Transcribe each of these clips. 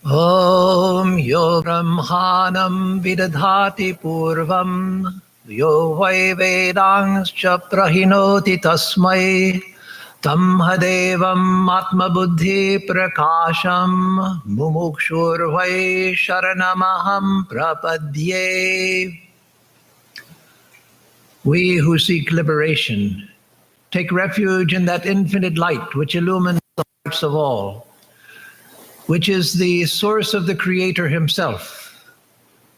Om yo brahmanam vidadhati purvam yo vai vedangscha prahinoti tasmai tam hadevam atmabuddhi prakasham mumukshur vai sharanamaham prapadye. We who seek liberation take refuge in that infinite light which illumines the hearts of all, which is the source of the Creator himself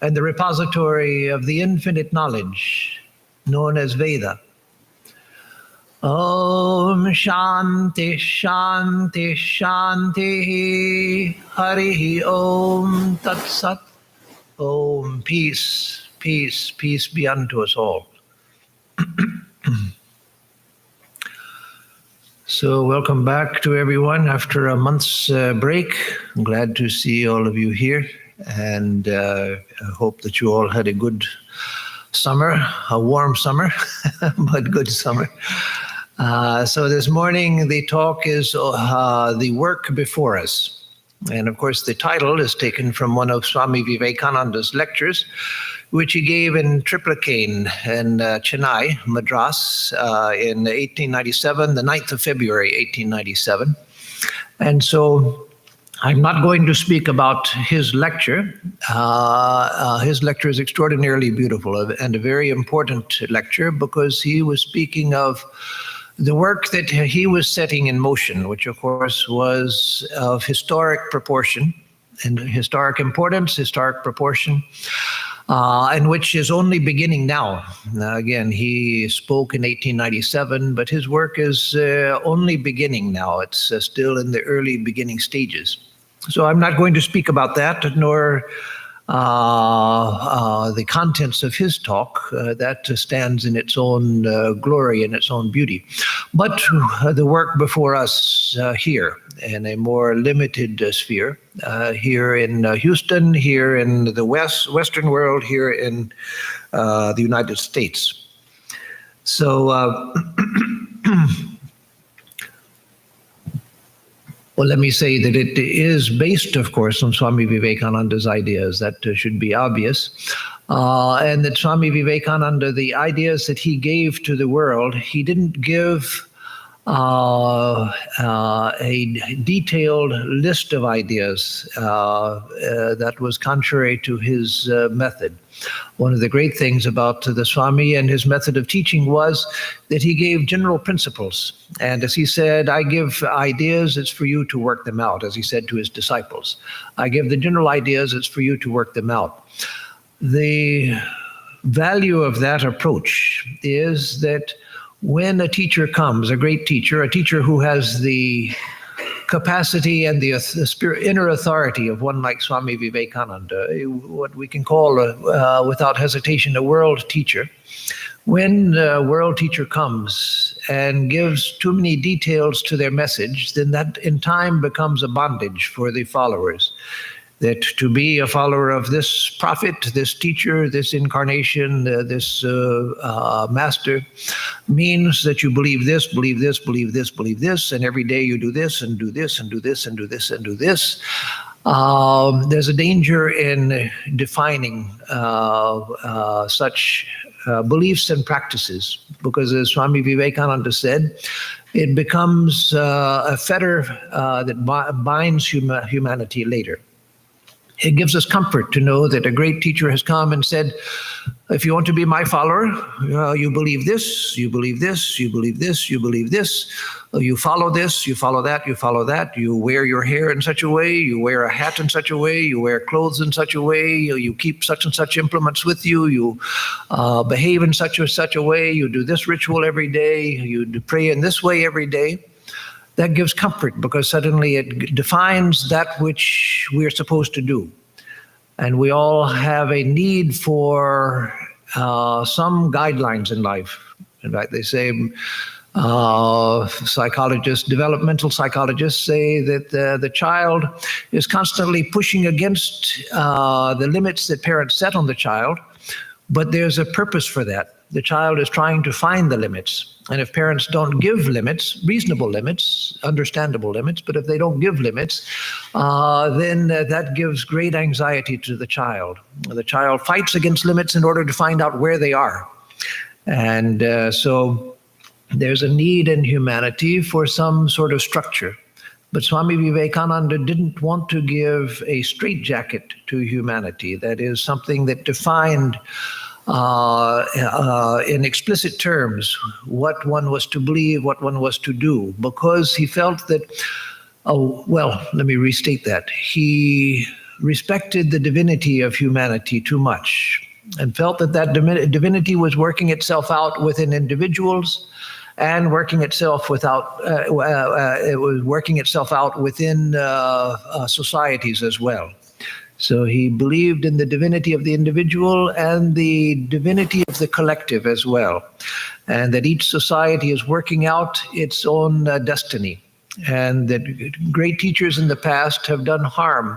and the repository of the infinite knowledge known as Veda. Om Shanti Shanti Shanti Harihi Om Tat Sat. Om peace, peace, peace be unto us all. So welcome back to everyone after a month's break. I'm glad to see all of you here, and I hope that you all had a good summer, a warm summer, but good summer. So this morning the talk is the work before us. And of course the title is taken from one of Swami Vivekananda's lectures, which he gave in Triplicane in Chennai, Madras, in 1897, the 9th of February, 1897. And so I'm not going to speak about his lecture. His lecture is extraordinarily beautiful and a very important lecture, because he was speaking of the work that he was setting in motion, which of course was of historic proportion and historic importance, historic proportion, and which is only beginning now. Now, again, he spoke in 1897, but his work is only beginning now. It's still in the early beginning stages. So I'm not going to speak about that, nor the contents of his talk. That stands in its own glory and its own beauty. But the work before us here in a more limited sphere, here in Houston, here in the Western world, here in the United States. So well, let me say that it is based, of course, on Swami Vivekananda's ideas. That should be obvious. And that Swami Vivekananda, the ideas that he gave to the world, he didn't give a detailed list of ideas that was contrary to his method. One of the great things about the Swami and his method of teaching was that he gave general principles. And as he said, I give ideas, it's for you to work them out, as he said to his disciples. I give the general ideas, it's for you to work them out. The value of that approach is that when a teacher comes, a great teacher, a teacher who has the capacity and the inner authority of one like Swami Vivekananda, what we can call, without hesitation, a world teacher. When a world teacher comes and gives too many details to their message, then that in time becomes a bondage for the followers. That to be a follower of this prophet, this teacher, this incarnation, this master, means that you believe this, believe this, believe this, believe this, and every day you do this and do this and do this and do this and do this. There's a danger in defining such beliefs and practices, because as Swami Vivekananda said, it becomes a fetter that binds humanity later. It gives us comfort to know that a great teacher has come and said, if you want to be my follower, you believe this, you believe this, you believe this, you believe this, you follow this, you follow that, you follow that, you wear your hair in such a way, you wear a hat in such a way, you wear clothes in such a way, you keep such and such implements with you, you behave in such a way, you do this ritual every day, you pray in this way every day. That gives comfort, because suddenly it defines that which we're supposed to do. And we all have a need for some guidelines in life. In fact, they say, psychologists, developmental psychologists say that the child is constantly pushing against the limits that parents set on the child, but there's a purpose for that. the child is trying to find the limits. And if parents don't give limits, reasonable limits, understandable limits, but if they don't give limits, then that gives great anxiety to the child. The child fights against limits in order to find out where they are. And so there's a need in humanity for some sort of structure. But Swami Vivekananda didn't want to give a straitjacket to humanity. That is something that defined in explicit terms what one was to believe, what one was to do, because he felt that, let me restate that. He respected the divinity of humanity too much and felt that divinity was working itself out within individuals and working itself it was working itself out within societies as well. So he believed in the divinity of the individual and the divinity of the collective as well, and that each society is working out its own destiny, and that great teachers in the past have done harm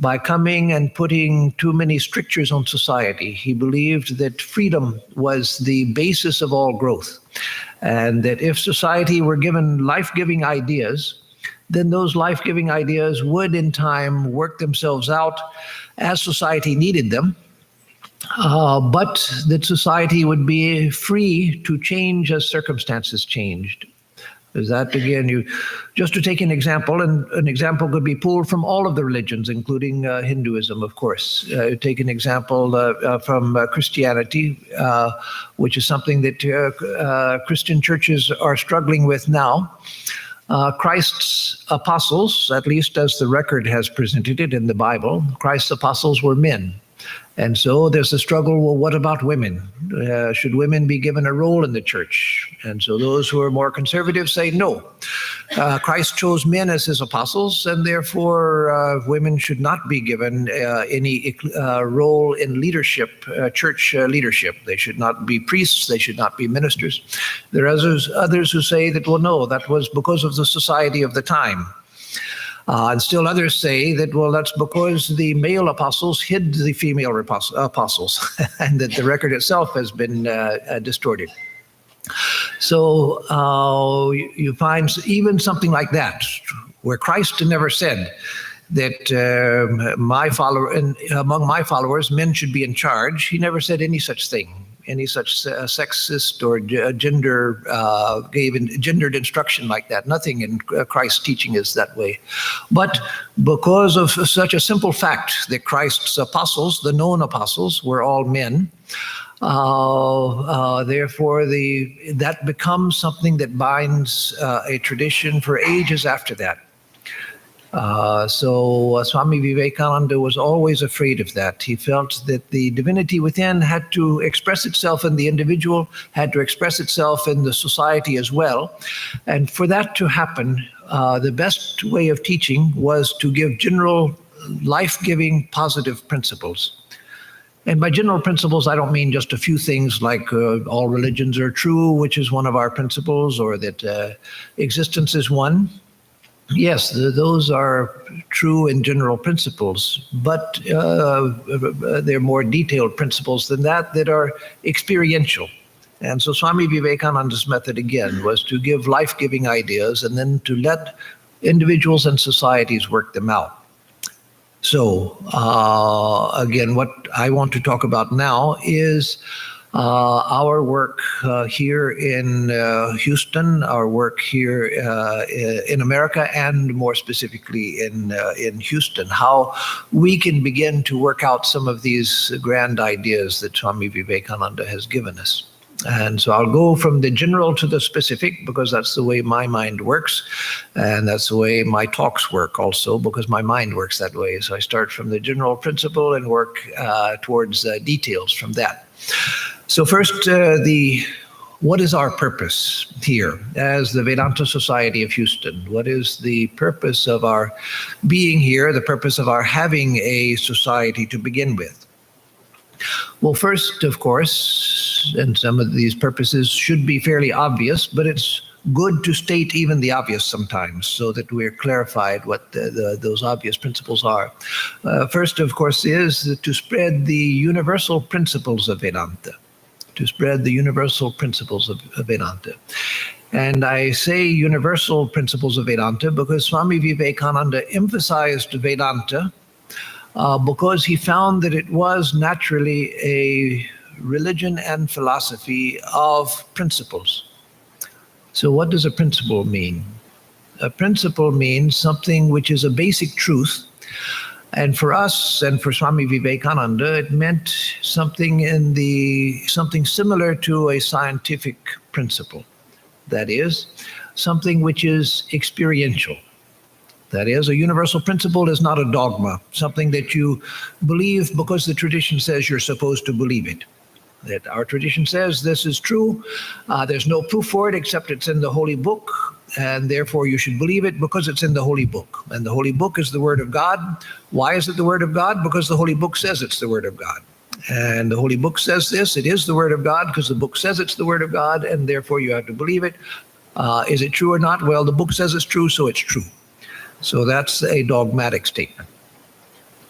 by coming and putting too many strictures on society. He believed that freedom was the basis of all growth, and that if society were given life-giving ideas, then those life-giving ideas would in time work themselves out as society needed them, but that society would be free to change as circumstances changed. Is that, again, just to take an example, and an example could be pulled from all of the religions, including Hinduism, of course. Take an example from Christianity, which is something that Christian churches are struggling with now. Christ's apostles, at least as the record has presented it in the Bible, Christ's apostles were men. And so there's a struggle, well, what about women? Should women be given a role in the church? And so those who are more conservative say no. Christ chose men as his apostles, and therefore women should not be given any role in leadership, church leadership. They should not be priests, they should not be ministers. There are others who say that, well, no, that was because of the society of the time. And still others say that, well, that's because the male apostles hid the female apostles and that the record itself has been distorted. So you find even something like that, where Christ never said that among my followers, men should be in charge. He never said any such thing. Any such sexist or gendered instruction like that. Nothing in Christ's teaching is that way. But because of such a simple fact that Christ's apostles, the known apostles, were all men, therefore that becomes something that binds a tradition for ages after that. So Swami Vivekananda was always afraid of that. He felt that the divinity within had to express itself in the individual, had to express itself in the society as well. And for that to happen, the best way of teaching was to give general life-giving positive principles. And by general principles, I don't mean just a few things like all religions are true, which is one of our principles, or that existence is one. Yes, those are true in general principles, but they're more detailed principles than that are experiential. And so Swami Vivekananda's method, again, was to give life-giving ideas and then to let individuals and societies work them out. So, again, what I want to talk about now is our work here in Houston, our work here in America, and more specifically in Houston, how we can begin to work out some of these grand ideas that Swami Vivekananda has given us. And so I'll go from the general to the specific, because that's the way my mind works, and that's the way my talks work also, because my mind works that way. So I start from the general principle and work towards details from that. So first, what is our purpose here as the Vedanta Society of Houston? What is the purpose of our being here, the purpose of our having a society to begin with? Well, first, of course, and some of these purposes should be fairly obvious, but it's good to state even the obvious sometimes so that we're clarified what those obvious principles are. First, of course, is to spread the universal principles of Vedanta. to spread the universal principles of Vedanta. And I say universal principles of Vedanta because Swami Vivekananda emphasized Vedanta because he found that it was naturally a religion and philosophy of principles. So what does a principle mean? A principle means something which is a basic truth. And for us and for Swami Vivekananda, it meant something similar to a scientific principle. That is, something which is experiential. That is, a universal principle is not a dogma, something that you believe because the tradition says you're supposed to believe it. That our tradition says this is true. There's no proof for it except it's in the Holy Book, and therefore you should believe it because it's in the Holy Book. And the Holy Book is the Word of God. Why is it the Word of God? Because the Holy Book says it's the Word of God. And the Holy Book says this, it is the Word of God because the book says it's the Word of God, and therefore you have to believe it. Is it true or not? Well, the book says it's true, so it's true. So that's a dogmatic statement.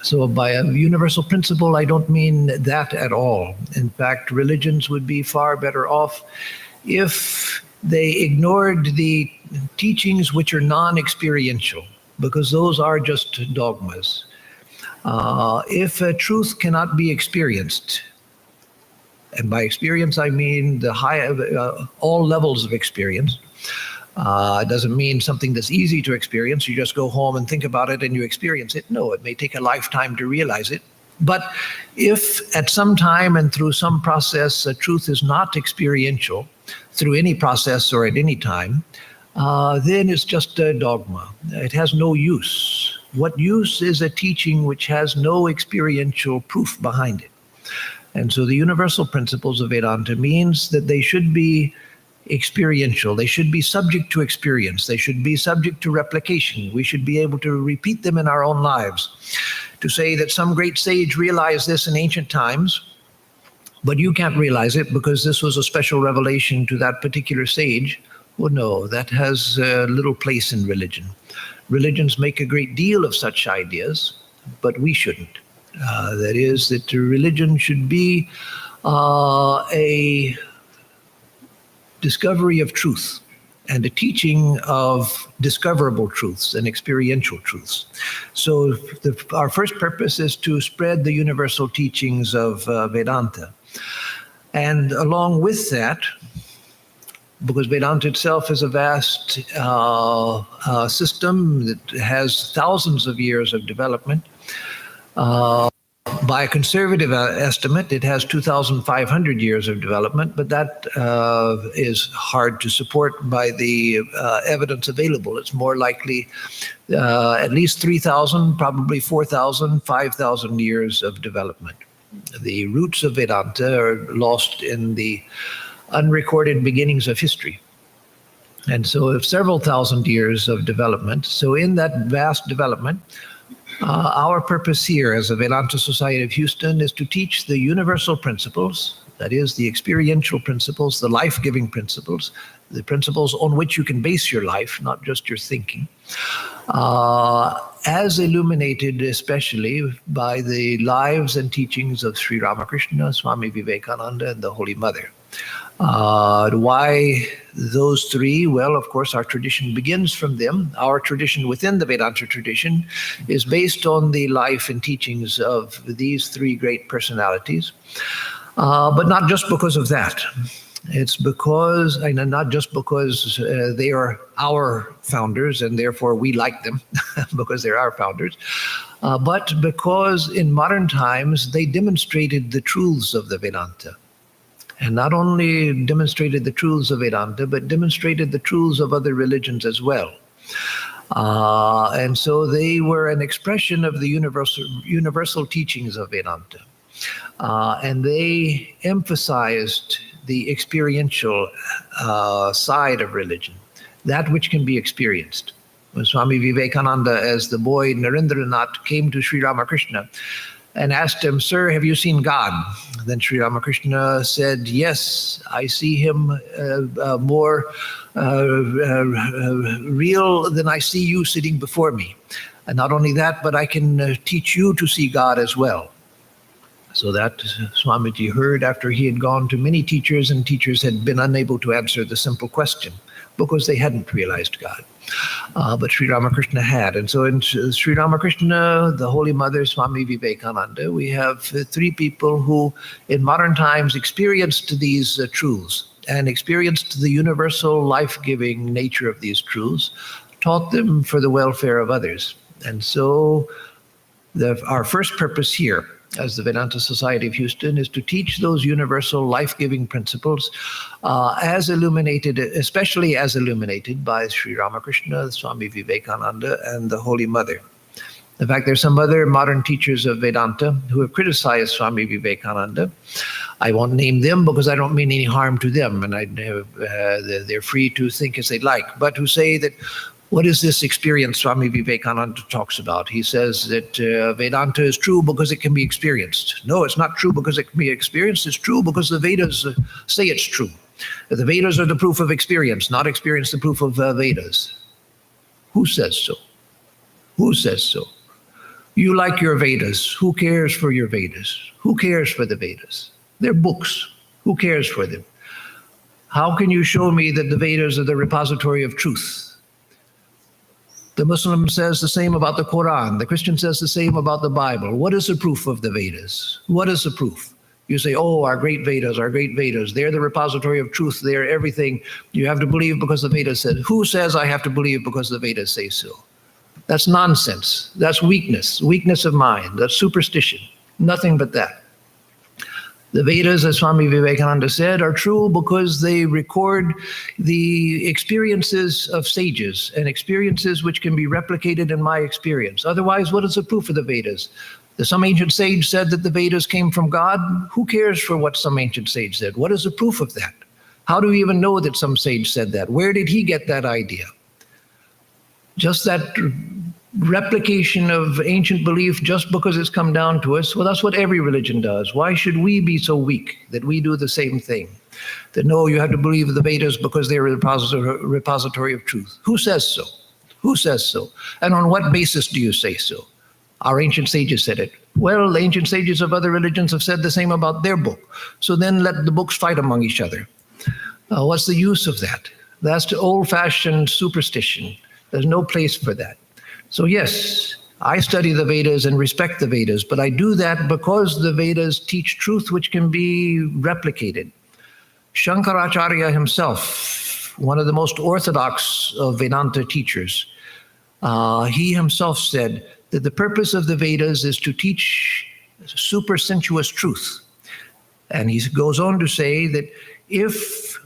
So by a universal principle, I don't mean that at all. In fact, religions would be far better off if they ignored the teachings which are non-experiential, because those are just dogmas. If a truth cannot be experienced, and by experience I mean the all levels of experience. It doesn't mean something that's easy to experience. You just go home and think about it and you experience it. No, it may take a lifetime to realize it. But if at some time and through some process a truth is not experiential, through any process or at any time, then it's just a dogma. It has no use. What use is a teaching which has no experiential proof behind it? And so the universal principles of Vedanta means that they should be experiential. They should be subject to experience. They should be subject to replication. We should be able to repeat them in our own lives. To say that some great sage realized this in ancient times, but you can't realize it because this was a special revelation to that particular sage, well, no, that has little place in religion. Religions make a great deal of such ideas, but we shouldn't. That is, that religion should be a discovery of truth and a teaching of discoverable truths and experiential truths. So our first purpose is to spread the universal teachings of Vedanta. And along with that, because Vedanta itself is a vast system that has thousands of years of development, by a conservative estimate, it has 2,500 years of development, but that is hard to support by the evidence available. It's more likely at least 3,000, probably 4,000, 5,000 years of development. The roots of Vedanta are lost in the unrecorded beginnings of history. And so several thousand years of development. So in that vast development, our purpose here as a Vedanta Society of Houston is to teach the universal principles, that is, the experiential principles, the life-giving principles, the principles on which you can base your life, not just your thinking, as illuminated especially by the lives and teachings of Sri Ramakrishna, Swami Vivekananda, and the Holy Mother. Why those three? Well, of course, our tradition begins from them. Our tradition within the Vedanta tradition is based on the life and teachings of these three great personalities, but not just because of that. It's because, and not just because they are our founders and therefore we like them because they're our founders, but because in modern times they demonstrated the truths of the Vedanta. And not only demonstrated the truths of Vedanta, but demonstrated the truths of other religions as well. And so they were an expression of the universal teachings of Vedanta. And they emphasized the experiential side of religion, that which can be experienced. When Swami Vivekananda, as the boy Narendranath, came to Sri Ramakrishna and asked him, "Sir, have you seen God?" Then Sri Ramakrishna said, "Yes, I see him more real than I see you sitting before me. And not only that, but I can teach you to see God as well." So that Swamiji heard after he had gone to many teachers, and teachers had been unable to answer the simple question because they hadn't realized God. But Sri Ramakrishna had. And so in Sri Ramakrishna, the Holy Mother, Swami Vivekananda, we have three people who in modern times experienced these truths and experienced the universal life-giving nature of these truths, taught them for the welfare of others. And so our first purpose here as the Vedanta Society of Houston is to teach those universal life-giving principles as illuminated, especially as illuminated by Sri Ramakrishna, Swami Vivekananda, and the Holy Mother. In fact, there's some other modern teachers of Vedanta who have criticized Swami Vivekananda. I won't name them because I don't mean any harm to them, and they're free to think as they like, but who say that what is this experience Swami Vivekananda talks about? He says that Vedanta is true because it can be experienced. No, it's not true because it can be experienced. It's true because the Vedas say it's true. The Vedas are the proof of experience, not experience the proof of Vedas. Who says so? Who says so? You like your Vedas. Who cares for your Vedas? Who cares for the Vedas? They're books. Who cares for them? How can you show me that the Vedas are the repository of truth? The Muslim says the same about the Quran. The Christian says the same about the Bible. What is the proof of the Vedas? What is the proof? You say, oh, our great Vedas, our great Vedas. They're the repository of truth. They're everything. You have to believe because the Vedas said. Who says I have to believe because the Vedas say so? That's nonsense. That's weakness of mind. That's superstition. Nothing but that. The Vedas, as Swami Vivekananda said, are true because they record the experiences of sages and experiences which can be replicated in my experience. Otherwise, what is the proof of the Vedas? Some ancient sage said that the Vedas came from God. Who cares for what some ancient sage said? What is the proof of that? How do we even know that some sage said that? Where did he get that idea? Just that replication of ancient belief just because it's come down to us. Well, that's what every religion does. Why should we be so weak that we do the same thing? That no, you have to believe the Vedas because they're a repository of truth. Who says so? Who says so? And on what basis do you say so? Our ancient sages said it. Well, the ancient sages of other religions have said the same about their book. So then let the books fight among each other. What's the use of that? That's old-fashioned superstition. There's no place for that. So yes, I study the Vedas and respect the Vedas, but I do that because the Vedas teach truth which can be replicated. Shankaracharya himself, one of the most orthodox of Vedanta teachers, he himself said that the purpose of the Vedas is to teach supersensuous truth. And he goes on to say that if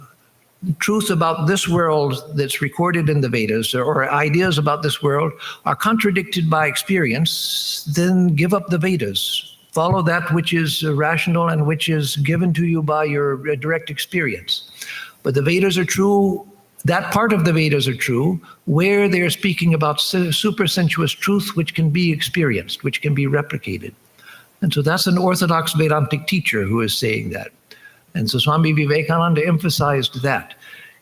truth about this world that's recorded in the Vedas or ideas about this world are contradicted by experience, then give up the Vedas. Follow that which is rational and which is given to you by your direct experience. But the Vedas are true, that part of the Vedas are true, where they're speaking about supersensuous truth which can be experienced, which can be replicated. And so that's an orthodox Vedantic teacher who is saying that. And so Swami Vivekananda emphasized that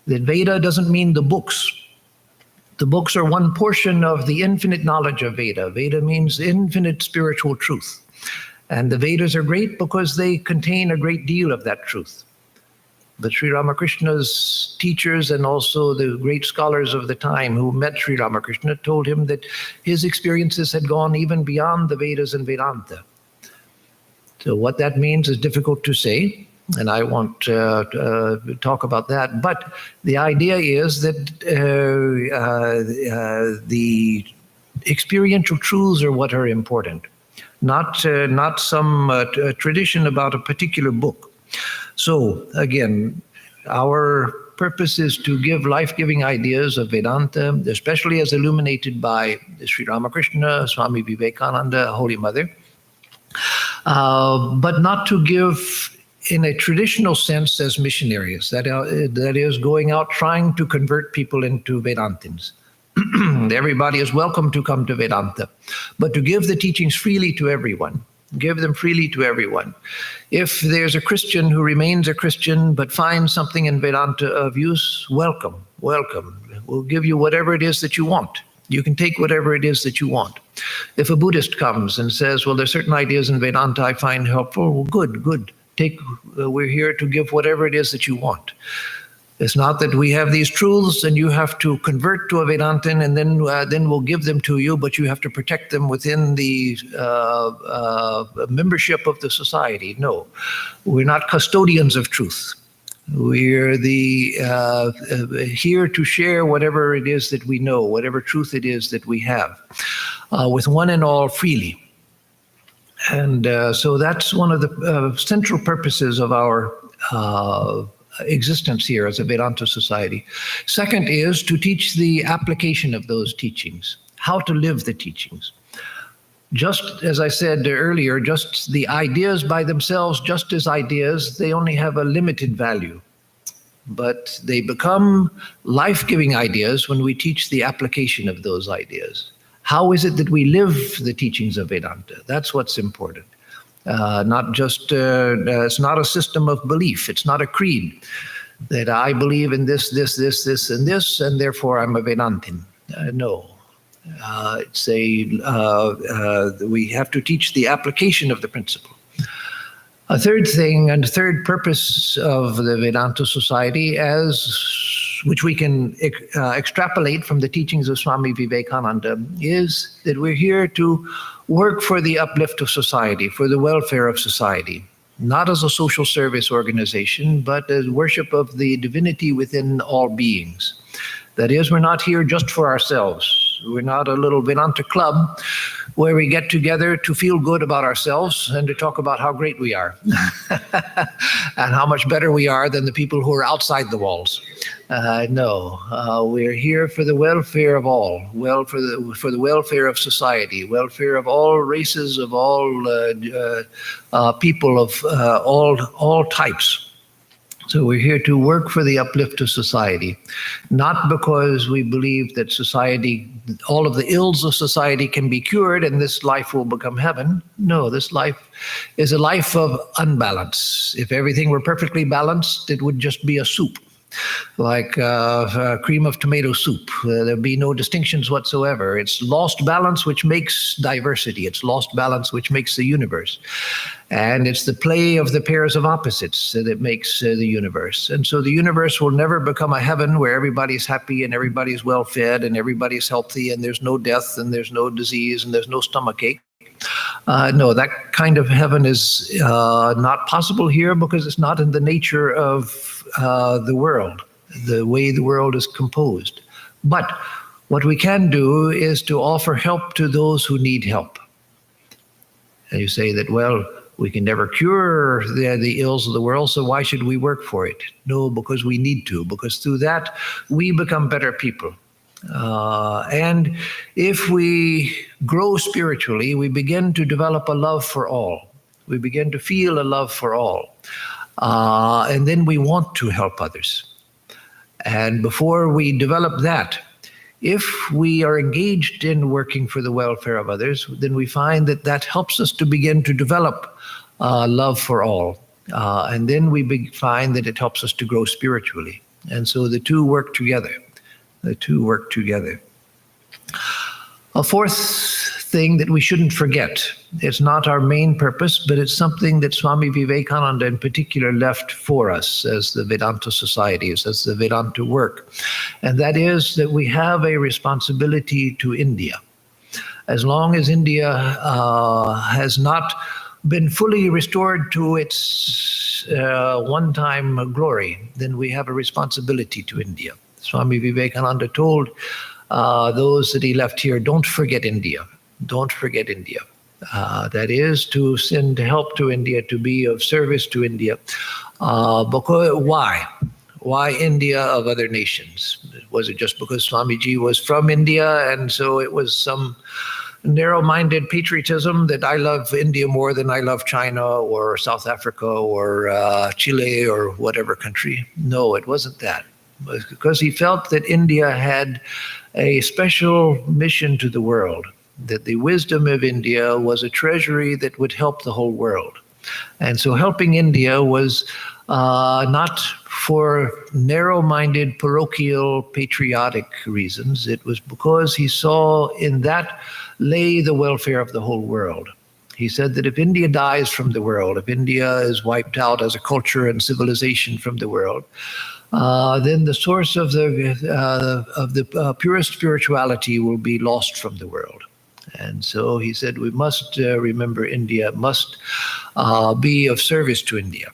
Veda doesn't mean the books. The books are one portion of the infinite knowledge of Veda. Veda means infinite spiritual truth. And the Vedas are great because they contain a great deal of that truth. But Sri Ramakrishna's teachers and also the great scholars of the time who met Sri Ramakrishna told him that his experiences had gone even beyond the Vedas and Vedanta. So what that means is difficult to say, and I won't talk about that. But the idea is that the experiential truths are what are important, not some tradition about a particular book. So again, our purpose is to give life-giving ideas of Vedanta, especially as illuminated by Sri Ramakrishna, Swami Vivekananda, Holy Mother, but not to give in a traditional sense as missionaries, that is going out trying to convert people into Vedantins. Everybody is welcome to come to Vedanta, but to give the teachings freely to everyone. Give them freely to everyone. If there's a Christian who remains a Christian but finds something in Vedanta of use, welcome, welcome. We'll give you whatever it is that you want. You can take whatever it is that you want. If a Buddhist comes and says, well, there's certain ideas in Vedanta I find helpful, well, good. We're here to give whatever it is that you want. It's not that we have these truths and you have to convert to a Vedantin and then we'll give them to you, but you have to protect them within the membership of the society. No, we're not custodians of truth. We're here to share whatever it is that we know, whatever truth it is that we have, with one and all freely. And so that's one of the central purposes of our existence here as a Vedanta society. Second is to teach the application of those teachings, how to live the teachings. Just as I said earlier, just the ideas by themselves, just as ideas, they only have a limited value. But they become life-giving ideas when we teach the application of those ideas. How is it that we live the teachings of Vedanta? That's what's important. Not just, it's not a system of belief. It's not a creed that I believe in this, and this, and therefore I'm a Vedantin. No. We have to teach the application of the principle. A third thing and third purpose of the Vedanta Society, which we can extrapolate from the teachings of Swami Vivekananda, is that we're here to work for the uplift of society, for the welfare of society, not as a social service organization, but as worship of the divinity within all beings. That is, we're not here just for ourselves. We're not a little Vedanta club where we get together to feel good about ourselves and to talk about how great we are and how much better we are than the people who are outside the walls. No, we're here for the welfare of all, for the welfare of society, welfare of all races, of all people of all types. So we're here to work for the uplift of society, not because we believe that society, all of the ills of society can be cured and this life will become heaven. No, this life is a life of unbalance. If everything were perfectly balanced, it would just be a soup, like cream of tomato soup. There'd be no distinctions whatsoever. It's lost balance which makes diversity. It's lost balance which makes the universe. And it's the play of the pairs of opposites that makes the universe. And so the universe will never become a heaven where everybody's happy and everybody's well fed and everybody's healthy and there's no death and there's no disease and there's no stomachache. No, that kind of heaven is not possible here because it's not in the nature of the world, the way the world is composed. But what we can do is to offer help to those who need help. And you say that, well, we can never cure the ills of the world, so why should we work for it? No, because we need to, because through that we become better people. And if we grow spiritually, we begin to develop a love for all. We begin to feel a love for all. And then we want to help others. And before we develop that, if we are engaged in working for the welfare of others, then we find that that helps us to begin to develop love for all. And then we find that it helps us to grow spiritually. And so the two work together. The two work together. A fourth thing that we shouldn't forget, it's not our main purpose, but it's something that Swami Vivekananda in particular left for us as the Vedanta societies, as the Vedanta work. And that is that we have a responsibility to India. As long as India has not been fully restored to its one-time glory, then we have a responsibility to India. Swami Vivekananda told those that he left here, don't forget India. Don't forget India. That is to send help to India, to be of service to India. Because why? Why India of other nations? Was it just because Swamiji was from India and so it was some narrow-minded patriotism that I love India more than I love China or South Africa or Chile or whatever country? No, it wasn't that. It was because he felt that India had a special mission to the world, that the wisdom of India was a treasury that would help the whole world. And so helping India was not for narrow-minded, parochial, patriotic reasons. It was because he saw in that lay the welfare of the whole world. He said that if India dies from the world, if India is wiped out as a culture and civilization from the world, then the source of the purest spirituality will be lost from the world. And so he said we must remember India, must be of service to India.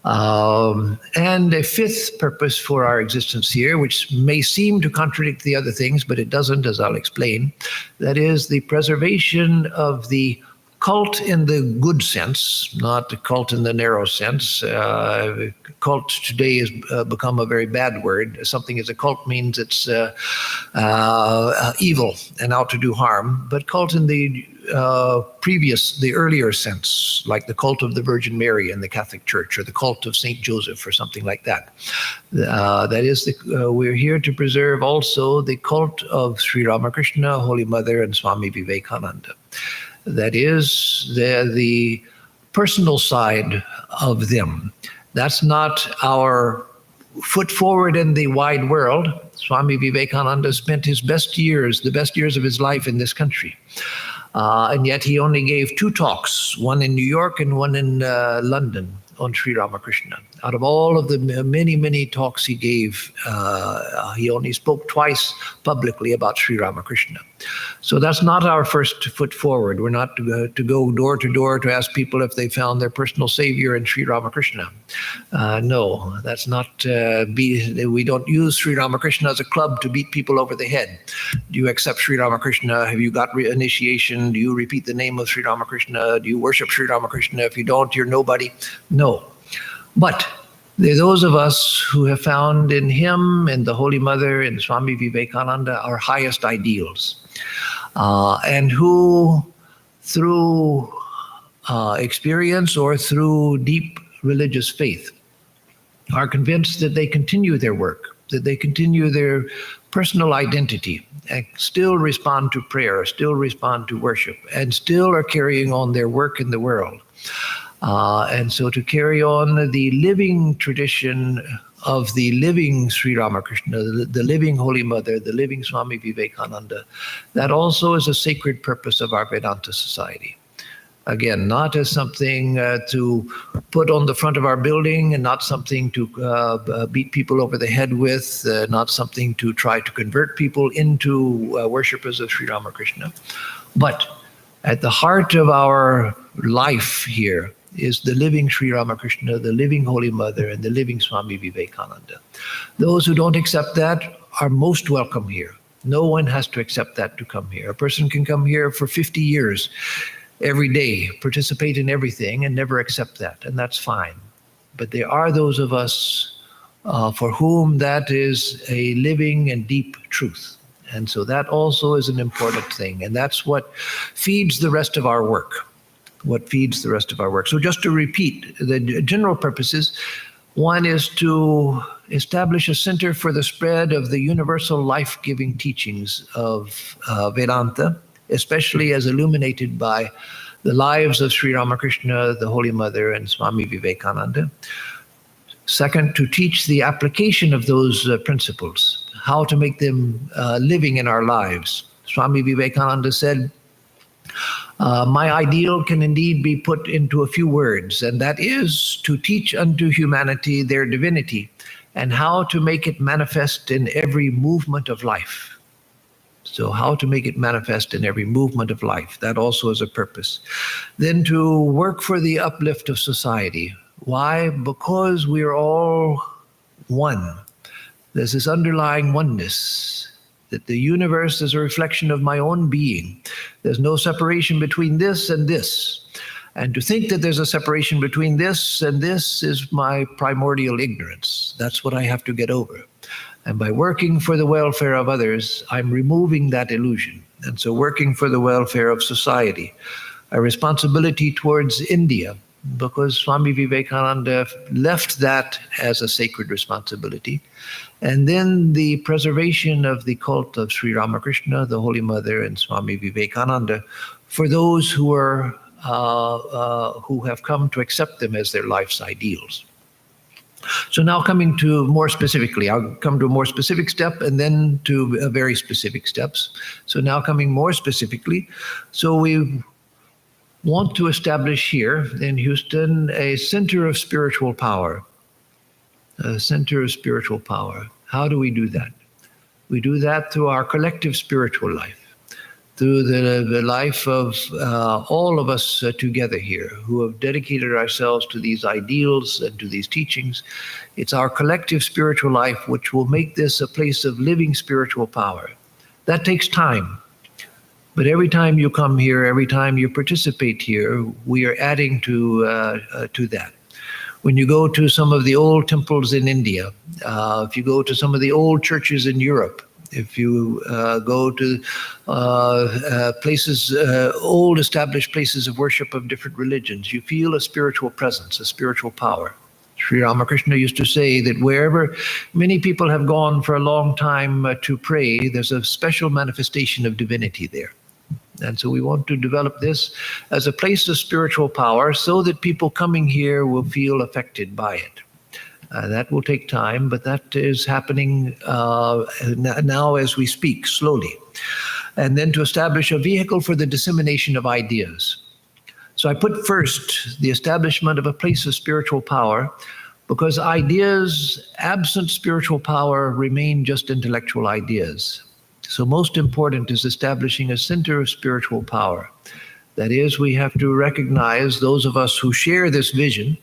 And a fifth purpose for our existence here, which may seem to contradict the other things, but it doesn't, as I'll explain, that is the preservation of the cult in the good sense, not the cult in the narrow sense. Cult today has become a very bad word. Something as a cult means it's evil and out to do harm. But cult in the earlier sense, like the cult of the Virgin Mary in the Catholic Church, or the cult of Saint Joseph, or something like that. That is, we're here to preserve also the cult of Sri Ramakrishna, Holy Mother, and Swami Vivekananda. That is the personal side of them. That's not our foot forward in the wide world. Swami Vivekananda spent his best years, the best years of his life in this country. And yet he only gave 2 talks, one in New York and one in London, on Sri Ramakrishna. Out of all of the many, many talks he gave, he only spoke twice publicly about Sri Ramakrishna. So that's not our first foot forward. We're not to go door to door to ask people if they found their personal savior in Sri Ramakrishna. No, that's not, we don't use Sri Ramakrishna as a club to beat people over the head. Do you accept Sri Ramakrishna? Have you got initiation? Do you repeat the name of Sri Ramakrishna? Do you worship Sri Ramakrishna? If you don't, you're nobody. No. But there are those of us who have found in him and the Holy Mother and Swami Vivekananda our highest ideals, and who through experience or through deep religious faith are convinced that they continue their work, that they continue their personal identity, and still respond to prayer, still respond to worship, and still are carrying on their work in the world. And so to carry on the living tradition of the living Sri Ramakrishna, the living Holy Mother, the living Swami Vivekananda, that also is a sacred purpose of our Vedanta Society. Again, not as something to put on the front of our building, and not something to beat people over the head with, not something to try to convert people into worshippers of Sri Ramakrishna. But at the heart of our life here is the living Sri Ramakrishna, the living Holy Mother, and the living Swami Vivekananda. Those who don't accept that are most welcome here. No one has to accept that to come here. A person can come here for 50 years, every day, participate in everything, and never accept that, and that's fine. But there are those of us for whom that is a living and deep truth. And so that also is an important thing, and that's what feeds the rest of our work. So just to repeat, the general purposes, one is to establish a center for the spread of the universal life-giving teachings of Vedanta, especially as illuminated by the lives of Sri Ramakrishna, the Holy Mother, and Swami Vivekananda. Second, to teach the application of those principles, how to make them living in our lives. Swami Vivekananda said, my ideal can indeed be put into a few words, and that is to teach unto humanity their divinity and how to make it manifest in every movement of life. So how to make it manifest in every movement of life, that also is a purpose. Then to work for the uplift of society. Why? Because we're all one. There's this underlying oneness, that the universe is a reflection of my own being. There's no separation between this and this. And to think that there's a separation between this and this is my primordial ignorance. That's what I have to get over. And by working for the welfare of others, I'm removing that illusion. And so working for the welfare of society, a responsibility towards India, because Swami Vivekananda left that as a sacred responsibility. And then the preservation of the cult of Sri Ramakrishna, the Holy Mother, and Swami Vivekananda for those who are who have come to accept them as their life's ideals. So now coming to more specifically, I'll come to a more specific step and then to very specific steps. So now coming more specifically, so we want to establish here in Houston a center of spiritual power. A center of spiritual power. How do we do that? We do that through our collective spiritual life, through the life of all of us together here who have dedicated ourselves to these ideals and to these teachings. It's our collective spiritual life which will make this a place of living spiritual power. That takes time. But every time you come here, every time you participate here, we are adding to that. When you go to some of the old temples in India, if you go to some of the old churches in Europe, if you go to places, old established places of worship of different religions, you feel a spiritual presence, a spiritual power. Sri Ramakrishna used to say that wherever many people have gone for a long time to pray, there's a special manifestation of divinity there. And so we want to develop this as a place of spiritual power so that people coming here will feel affected by it. That will take time, but that is happening now as we speak, slowly. And then to establish a vehicle for the dissemination of ideas. So I put first the establishment of a place of spiritual power, because ideas absent spiritual power remain just intellectual ideas. So most important is establishing a center of spiritual power. That is, we have to recognize, those of us who share this vision,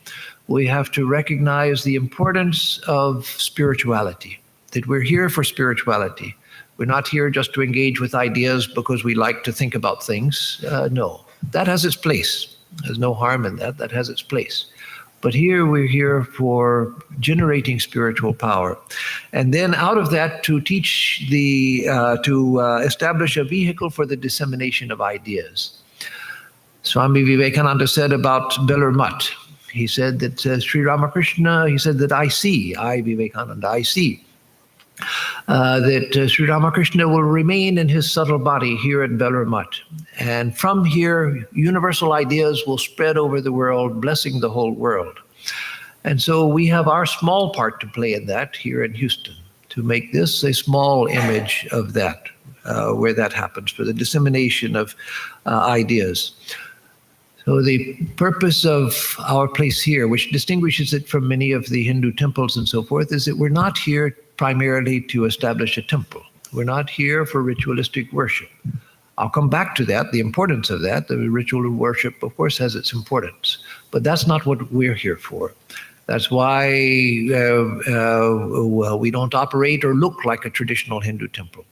we have to recognize the importance of spirituality, that we're here for spirituality. We're not here just to engage with ideas because we like to think about things. No, that has its place. There's no harm in that. That has its place. But here we're here for generating spiritual power. And then out of that to teach to establish a vehicle for the dissemination of ideas. Swami Vivekananda said about Belur Mutt, he said that Sri Ramakrishna, he said that I Vivekananda, I see that Sri Ramakrishna will remain in his subtle body here at Belur Mutt. And from here, universal ideas will spread over the world, blessing the whole world. And so we have our small part to play in that here in Houston, to make this a small image of that, where that happens, for the dissemination of ideas. So the purpose of our place here, which distinguishes it from many of the Hindu temples and so forth, is that we're not here primarily to establish a temple. We're not here for ritualistic worship. I'll come back to that, the importance of that. The ritual worship, of course, has its importance. But that's not what we're here for. That's why we don't operate or look like a traditional Hindu temple.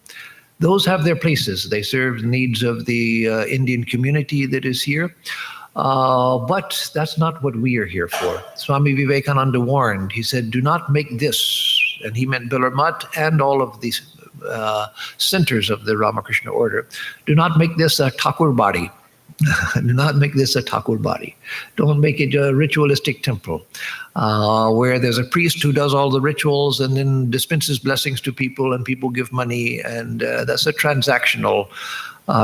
Those have their places. They serve the needs of the Indian community that is here. But that's not what we are here for. Swami Vivekananda warned, he said, do not make this, and he meant Belur Mutt and all of these centers of the Ramakrishna order, do not make this a Thakur body. Do not make this a Thakur body. Don't make it a ritualistic temple where there's a priest who does all the rituals and then dispenses blessings to people and people give money, and that's a transactional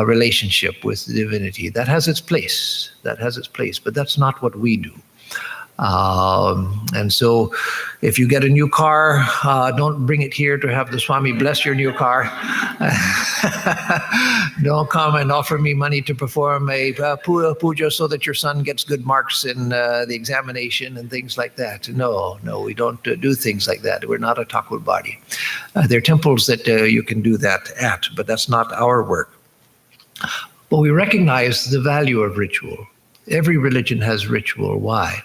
relationship with divinity. That has its place. That has its place, but that's not what we do. And so if you get a new car, don't bring it here to have the Swami bless your new car. Don't come and offer me money to perform a puja so that your son gets good marks in the examination and things like that. No, we don't do things like that. We're not a Thakur body. There are temples that you can do that at, but that's not our work. But we recognize the value of ritual. Every religion has ritual. Why?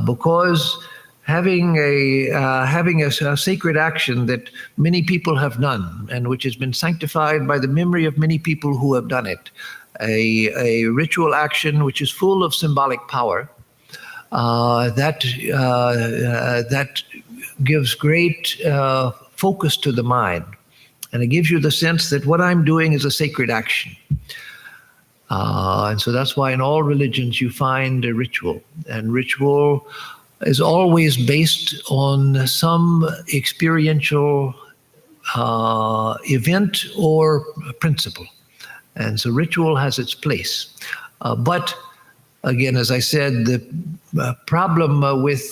Because having a sacred action that many people have done and which has been sanctified by the memory of many people who have done it, a ritual action which is full of symbolic power, that gives great focus to the mind. And it gives you the sense that what I'm doing is a sacred action. And so that's why in all religions you find a ritual. And ritual is always based on some experiential event or principle. And so ritual has its place. But again, as I said, the problem with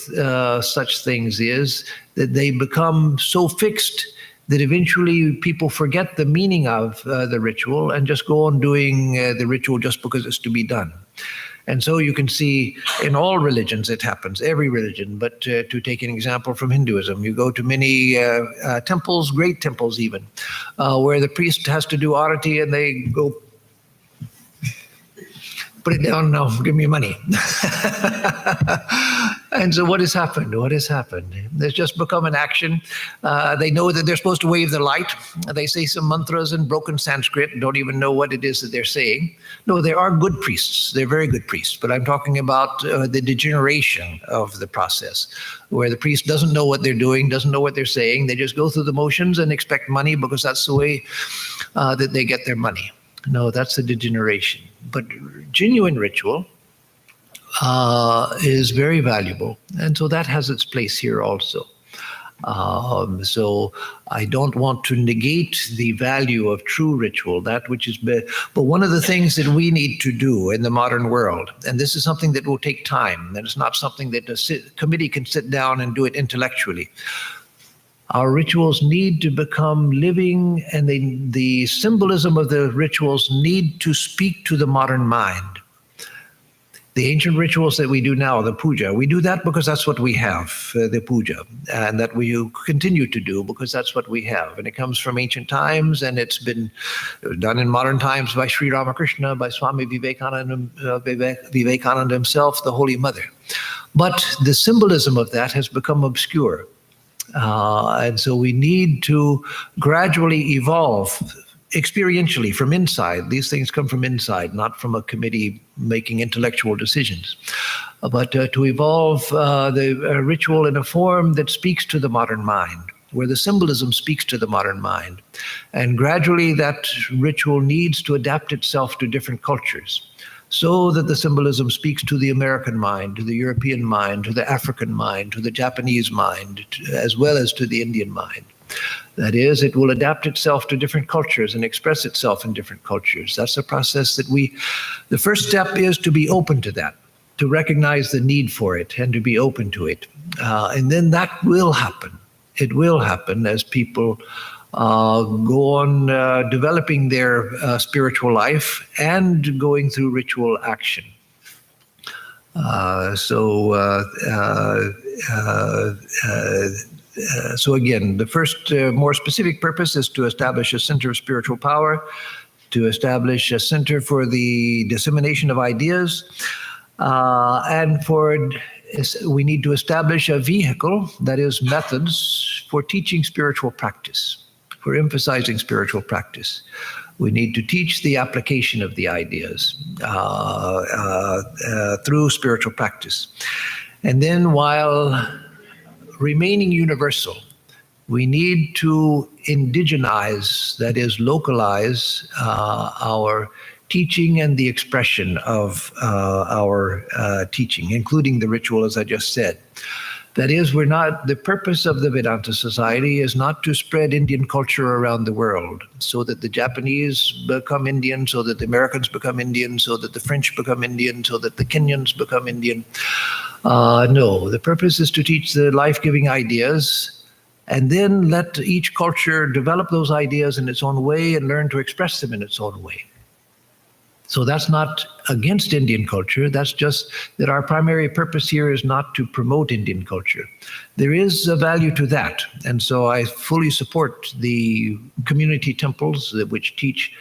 such things is that they become so fixed that eventually people forget the meaning of the ritual and just go on doing the ritual just because it's to be done. And so you can see in all religions it happens, every religion. But to take an example from Hinduism, you go to many temples, great temples even, where the priest has to do arati and they go, put it down now, give me money. And so what has happened? What has happened? There's just become an action. They know that they're supposed to wave the light. They say some mantras in broken Sanskrit, don't even know what it is that they're saying. No, there are good priests. They're very good priests. But I'm talking about the degeneration of the process, where the priest doesn't know what they're doing, doesn't know what they're saying. They just go through the motions and expect money because that's the way that they get their money. No, that's a degeneration. But genuine ritual is very valuable. And so that has its place here also. So I don't want to negate the value of true ritual, that which is, but one of the things that we need to do in the modern world, and this is something that will take time, and it's not something that a committee can sit down and do it intellectually. Our rituals need to become living, and the symbolism of the rituals need to speak to the modern mind. The ancient rituals that we do now, the puja, we do that because that's what we have, the puja, and that we continue to do because that's what we have. And it comes from ancient times, and it's been done in modern times by Sri Ramakrishna, by Swami Vivekananda himself, the Holy Mother. But the symbolism of that has become obscure. And so we need to gradually evolve experientially from inside. These things come from inside, not from a committee making intellectual decisions. But to evolve the ritual in a form that speaks to the modern mind, where the symbolism speaks to the modern mind. And gradually that ritual needs to adapt itself to different cultures, so that the symbolism speaks to the American mind, to the European mind, to the African mind, to the Japanese mind, as well as to the Indian mind. That is, it will adapt itself to different cultures and express itself in different cultures. That's a process that the first step is to be open to that, to recognize the need for it and to be open to it. And then that will happen. It will happen as people go on developing their spiritual life and going through ritual action. So again, the first more specific purpose is to establish a center of spiritual power, to establish a center for the dissemination of ideas, and we need to establish a vehicle, that is methods for teaching spiritual practice, for emphasizing spiritual practice. We need to teach the application of the ideas through spiritual practice. And then while remaining universal, we need to indigenize, that is, localize our teaching and the expression of our teaching, including the ritual, as I just said. That is, the purpose of the Vedanta Society is not to spread Indian culture around the world, so that the Japanese become Indian, so that the Americans become Indian, so that the French become Indian, so that the Kenyans become Indian. No, the purpose is to teach the life-giving ideas, and then let each culture develop those ideas in its own way and learn to express them in its own way. So that's not against Indian culture. That's just that our primary purpose here is not to promote Indian culture. There is a value to that. And so I fully support the community temples which teach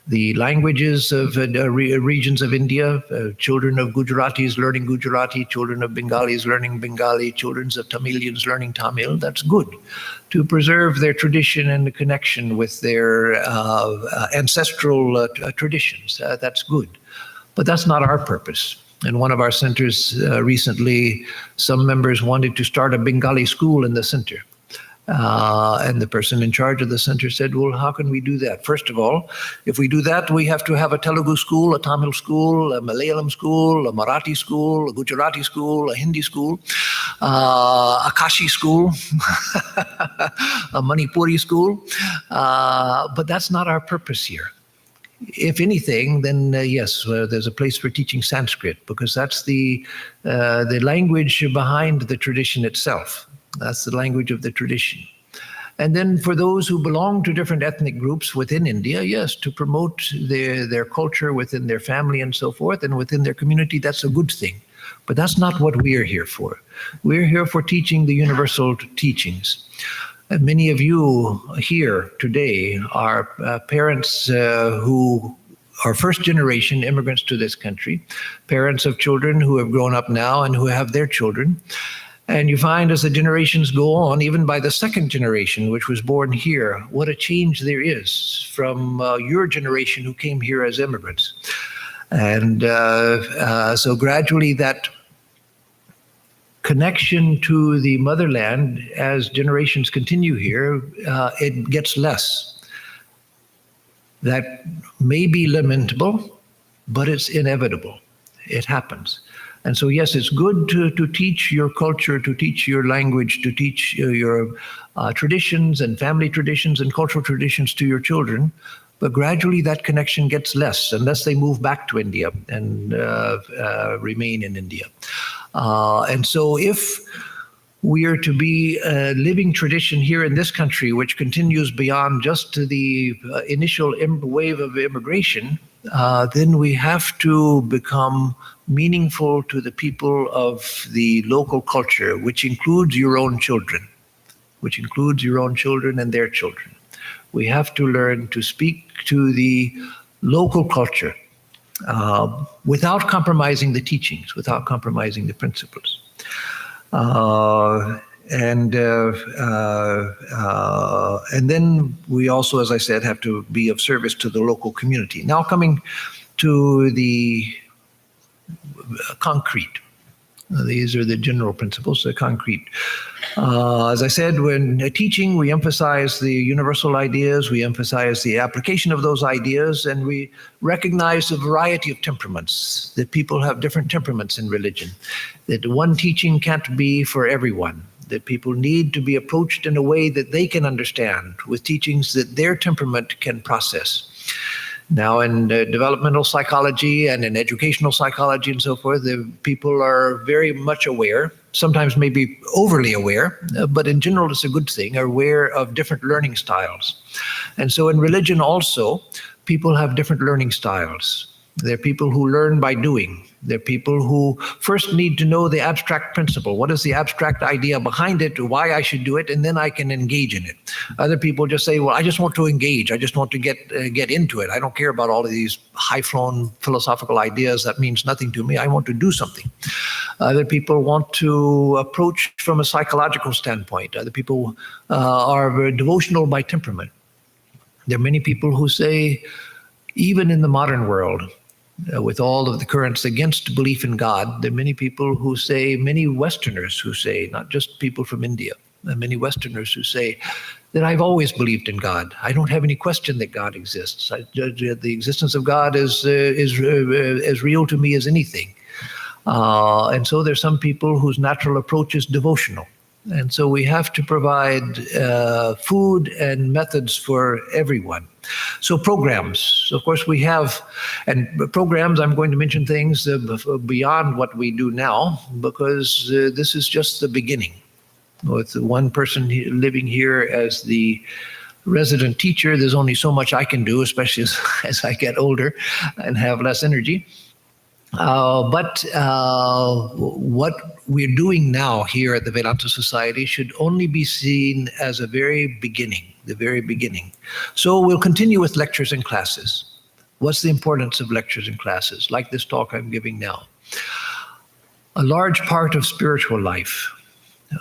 the languages of regions of India, children of Gujaratis learning Gujarati, children of Bengalis learning Bengali, children of Tamilians learning Tamil. That's good to preserve their tradition and the connection with their ancestral traditions. That's good. But that's not our purpose. In one of our centers recently, some members wanted to start a Bengali school in the center. And the person in charge of the center said, well, how can we do that? First of all, if we do that, we have to have a Telugu school, a Tamil school, a Malayalam school, a Marathi school, a Gujarati school, a Hindi school, a Kashi school, a Manipuri school. But that's not our purpose here. if anything, then yes, there's a place for teaching Sanskrit, because that's the language behind the tradition itself. That's the language of the tradition. And then for those who belong to different ethnic groups within India, yes, to promote their culture within their family and so forth, and within their community, that's a good thing. But that's not what we are here for. We're here for teaching the universal teachings. And many of you here today are parents who are first generation immigrants to this country, parents of children who have grown up now and who have their children. And you find as the generations go on, even by the second generation, which was born here, what a change there is from your generation who came here as immigrants. And so gradually that connection to the motherland, as generations continue here, it gets less. That may be lamentable, but it's inevitable. It happens. And so, yes, it's good to teach your culture, to teach your language, to teach your traditions and family traditions and cultural traditions to your children. But gradually that connection gets less unless they move back to India and remain in India. And so if we are to be a living tradition here in this country, which continues beyond just the initial wave of immigration, then we have to become meaningful to the people of the local culture, which includes your own children, and their children. We have to learn to speak to the local culture without compromising the teachings, without compromising the principles. And then we also, as I said, have to be of service to the local community. Now coming to the concrete. These are the general principles, the concrete. As I said, when teaching, we emphasize the universal ideas, we emphasize the application of those ideas, and we recognize a variety of temperaments, that people have different temperaments in religion, that one teaching can't be for everyone, that people need to be approached in a way that they can understand, with teachings that their temperament can process. Now, in developmental psychology and in educational psychology and so forth, the people are very much aware, sometimes maybe overly aware, but in general it's a good thing, are aware of different learning styles. And so in religion also, people have different learning styles. There are people who learn by doing. There are people who first need to know the abstract principle. What is the abstract idea behind it, why I should do it, and then I can engage in it. Other people just say, well, I just want to engage. I just want to get into it. I don't care about all of these high-flown philosophical ideas. That means nothing to me. I want to do something. Other people want to approach from a psychological standpoint. Other people are devotional by temperament. There are many people who say, even in the modern world, with all of the currents against belief in God, there are many people who say, many Westerners who say, not just people from India, many Westerners who say that I've always believed in God. I don't have any question that God exists. The existence of God is as real to me as anything. And so there's some people whose natural approach is devotional. And so we have to provide food and methods for everyone. So programs, of course we have, and programs, I'm going to mention things beyond what we do now, because this is just the beginning. With one person living here as the resident teacher, there's only so much I can do, especially as I get older and have less energy. But what we're doing now here at the Vedanta Society should only be seen as a very beginning, the very beginning. So we'll continue with lectures and classes. What's the importance of lectures and classes, like this talk I'm giving now? A large part of spiritual life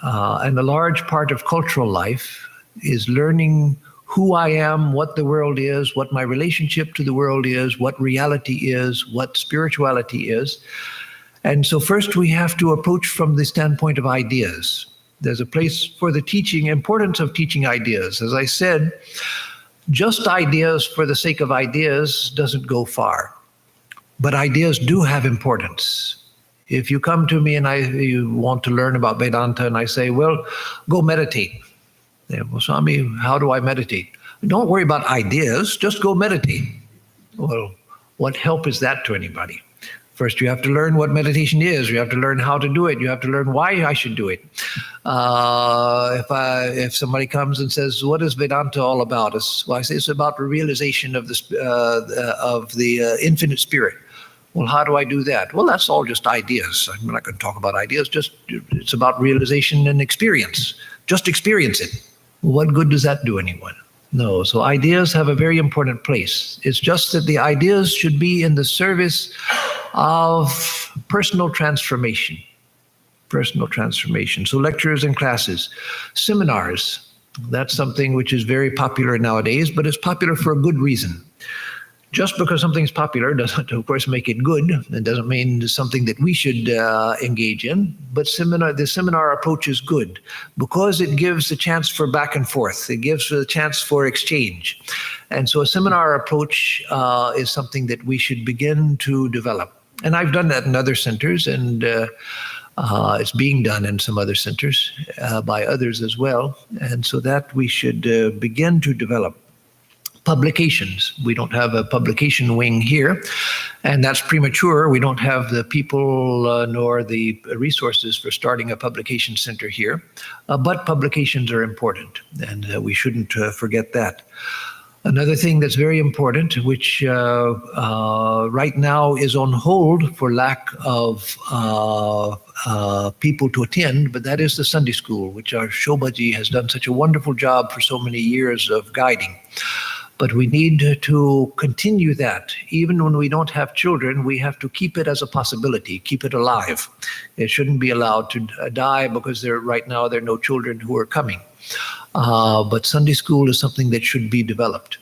and a large part of cultural life is learning who I am, what the world is, what my relationship to the world is, what reality is, what spirituality is. And so first we have to approach from the standpoint of ideas. There's a place for the teaching, importance of teaching ideas. As I said, just ideas for the sake of ideas doesn't go far. But ideas do have importance. If you come to me and you want to learn about Vedanta and I say, well, go meditate. Yeah, well, Swami, how do I meditate? Don't worry about ideas, just go meditate. Well, what help is that to anybody? First, you have to learn what meditation is. You have to learn how to do it. You have to learn why I should do it. If somebody comes and says, "What is Vedanta all about?" Well, I say it's about the realization of the infinite spirit. Well, how do I do that? Well, that's all just ideas. I'm not going to talk about ideas. It's about realization and experience. Just experience it. What good does that do anyone? No. So ideas have a very important place. It's just that the ideas should be in the service of personal transformation. Personal transformation. So lectures and classes, seminars. That's something which is very popular nowadays, but it's popular for a good reason. Just because something's popular doesn't, of course, make it good. It doesn't mean it's something that we should engage in. But the seminar approach is good because it gives a chance for back and forth. It gives a chance for exchange. And so a seminar approach is something that we should begin to develop. And I've done that in other centers, and it's being done in some other centers by others as well. And so that we should begin to develop. Publications. We don't have a publication wing here, and that's premature. We don't have the people nor the resources for starting a publication center here, but publications are important, and we shouldn't forget that. Another thing that's very important, which right now is on hold for lack of people to attend, but that is the Sunday school, which our Shobaji has done such a wonderful job for so many years of guiding. But we need to continue that. Even when we don't have children, we have to keep it as a possibility, keep it alive. It shouldn't be allowed to die because right now there are no children who are coming. But Sunday school is something that should be developed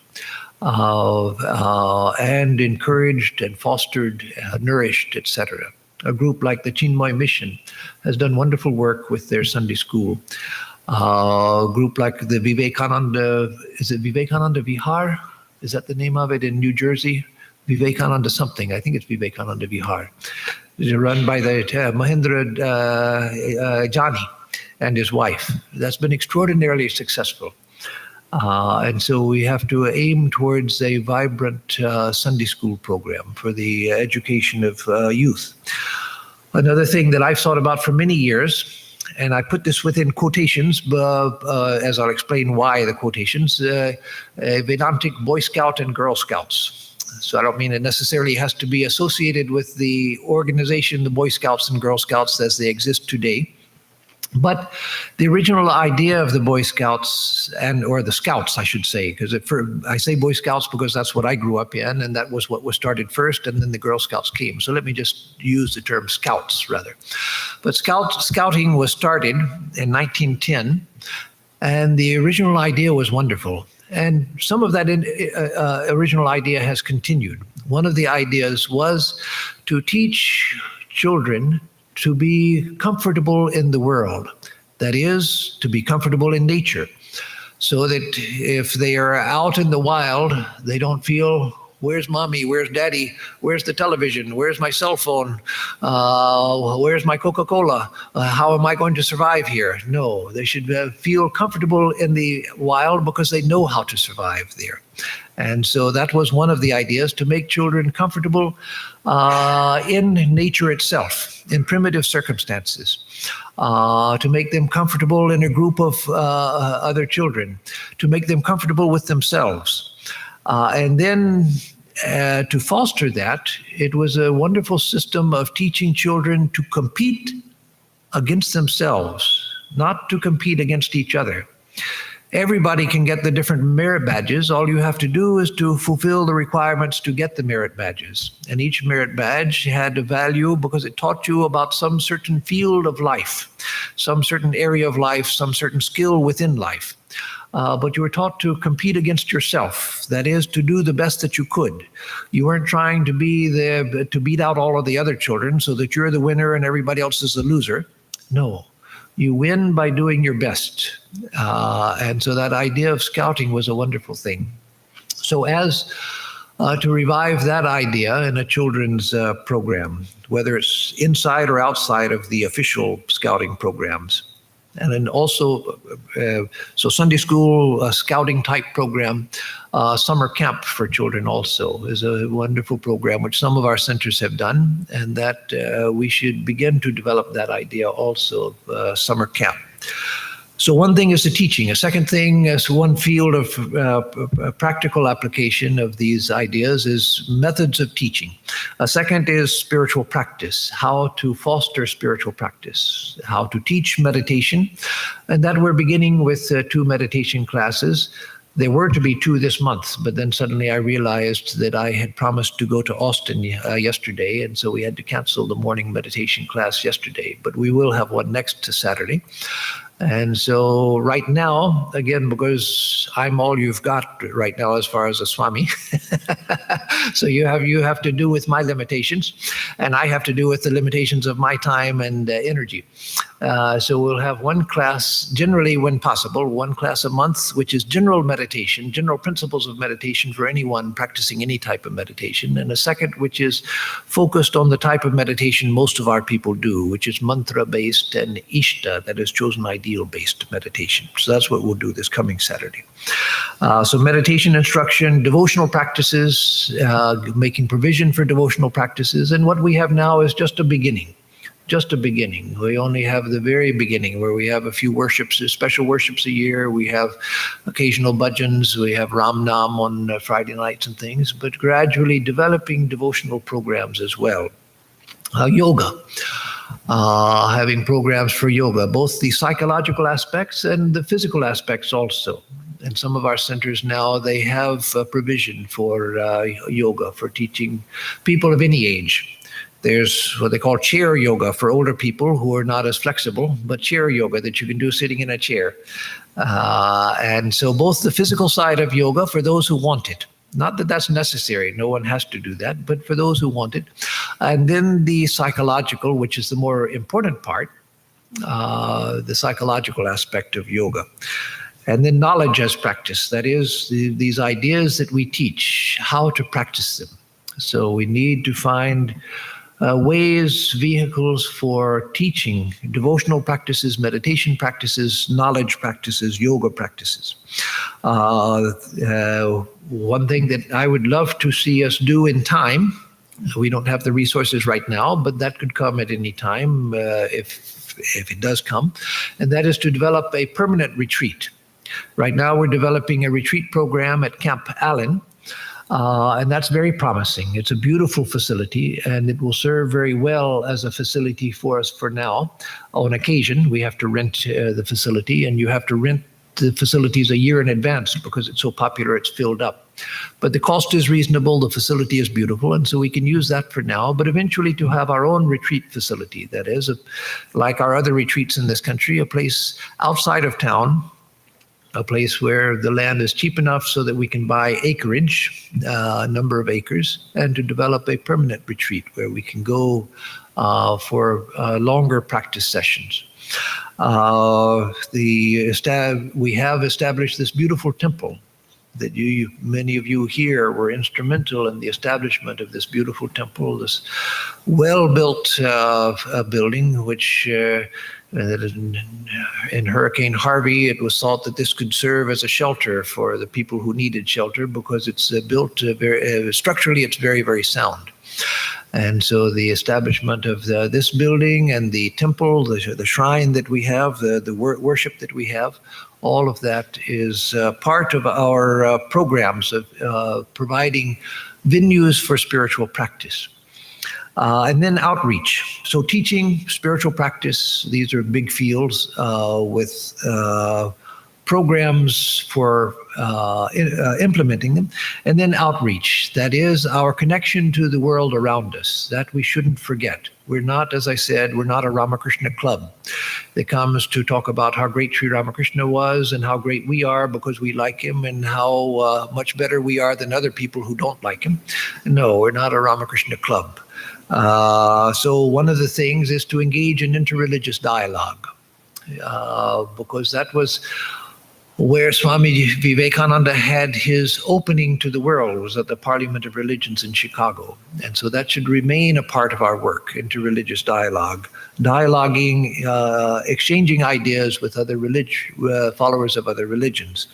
and encouraged and fostered, nourished, etc. A group like the Chinmoy Mission has done wonderful work with their Sunday school. A group like the Vivekananda, is it Vivekananda Vihar? Is that the name of it in New Jersey? Vivekananda something, I think it's Vivekananda Vihar. It's run by the Mahendra Jani and his wife. That's been extraordinarily successful. And so we have to aim towards a vibrant Sunday school program for the education of youth. Another thing that I've thought about for many years, and I put this within quotations, as I'll explain why the quotations, Vedantic Boy Scout and Girl Scouts. So I don't mean it necessarily has to be associated with the organization, the Boy Scouts and Girl Scouts as they exist today. But the original idea of the Boy Scouts, or the Scouts, I should say, because I say Boy Scouts because that's what I grew up in, and that was what was started first, and then the Girl Scouts came. So let me just use the term Scouts, rather. But Scouting was started in 1910, and the original idea was wonderful. And some of that original idea has continued. One of the ideas was to teach children to be comfortable in the world. That is, to be comfortable in nature. So that if they are out in the wild, they don't feel, where's mommy, where's daddy, where's the television, where's my cell phone, where's my Coca-Cola, how am I going to survive here? No, they should feel comfortable in the wild because they know how to survive there. And so that was one of the ideas, to make children comfortable in nature itself, in primitive circumstances, to make them comfortable in a group of other children, to make them comfortable with themselves. And then to foster that, it was a wonderful system of teaching children to compete against themselves, not to compete against each other. Everybody can get the different merit badges. All you have to do is to fulfill the requirements to get the merit badges. And each merit badge had a value because it taught you about some certain field of life, some certain area of life, some certain skill within life. But you were taught to compete against yourself. That is, to do the best that you could. You weren't trying to beat out all of the other children so that you're the winner and everybody else is the loser. No. You win by doing your best. And so that idea of scouting was a wonderful thing. So as to revive that idea in a children's program, whether it's inside or outside of the official scouting programs, And then also, so Sunday school, scouting type program, summer camp for children also is a wonderful program which some of our centers have done, and that we should begin to develop that idea also of summer camp. So one thing is the teaching. A second thing is one field of practical application of these ideas is methods of teaching. A second is spiritual practice, how to foster spiritual practice, how to teach meditation. And that we're beginning with 2 meditation classes. There were to be 2 this month, but then suddenly I realized that I had promised to go to Austin yesterday, and so we had to cancel the morning meditation class yesterday. But we will have one next Saturday. And so right now, again, because I'm all you've got right now as far as a Swami, so you have to do with my limitations, and I have to do with the limitations of my time and energy. So we'll have one class, generally when possible, one class a month, which is general meditation, general principles of meditation for anyone practicing any type of meditation. And a second, which is focused on the type of meditation most of our people do, which is mantra-based and ishta, that is chosen ideal-based meditation. So that's what we'll do this coming Saturday. So meditation instruction, devotional practices, making provision for devotional practices. And what we have now is just a beginning. Just a beginning. We only have the very beginning where we have a few worships, special worships a year. We have occasional bhajans. We have Ram Nam on Friday nights and things, but gradually developing devotional programs as well. Yoga. Having programs for yoga, both the psychological aspects and the physical aspects also. And some of our centers now, they have provision for yoga, for teaching people of any age. There's what they call chair yoga for older people who are not as flexible, but chair yoga that you can do sitting in a chair. And so both the physical side of yoga for those who want it, not that that's necessary, no one has to do that, but for those who want it. And then the psychological, which is the more important part, the psychological aspect of yoga. And then knowledge as practice, that is these ideas that we teach, how to practice them. So we need to find ways, vehicles for teaching devotional practices, meditation practices, knowledge practices, yoga practices. One thing that I would love to see us do in time, we don't have the resources right now, but that could come at any time if it does come, and that is to develop a permanent retreat. Right now we're developing a retreat program at Camp Allen, and that's very promising. It's a beautiful facility, and it will serve very well as a facility for us for now. On occasion, we have to rent the facility, and you have to rent the facilities a year in advance because it's so popular, it's filled up. But the cost is reasonable, the facility is beautiful, and so we can use that for now, but eventually to have our own retreat facility. That is, like our other retreats in this country, a place outside of town, a place where the land is cheap enough so that we can buy acreage, a number of acres, and to develop a permanent retreat where we can go for longer practice sessions. We have established this beautiful temple that many of you here were instrumental in the establishment of this beautiful temple, this well-built building, which in Hurricane Harvey, it was thought that this could serve as a shelter for the people who needed shelter because it's built structurally, it's very, very sound. And so the establishment of this building and the temple, the shrine that we have, the worship that we have, all of that is part of our programs of providing venues for spiritual practice. And then outreach. So teaching, spiritual practice, these are big fields with programs for implementing them. And then outreach, that is our connection to the world around us, that we shouldn't forget. We're not, as I said, we're not a Ramakrishna club that comes to talk about how great Sri Ramakrishna was and how great we are because we like him and how much better we are than other people who don't like him. No, we're not a Ramakrishna club. So one of the things is to engage in interreligious dialogue, because that was where Swami Vivekananda had his opening to the world, was at the Parliament of Religions in Chicago. And so that should remain a part of our work, interreligious dialogue, dialoguing, exchanging ideas with other followers of other religions.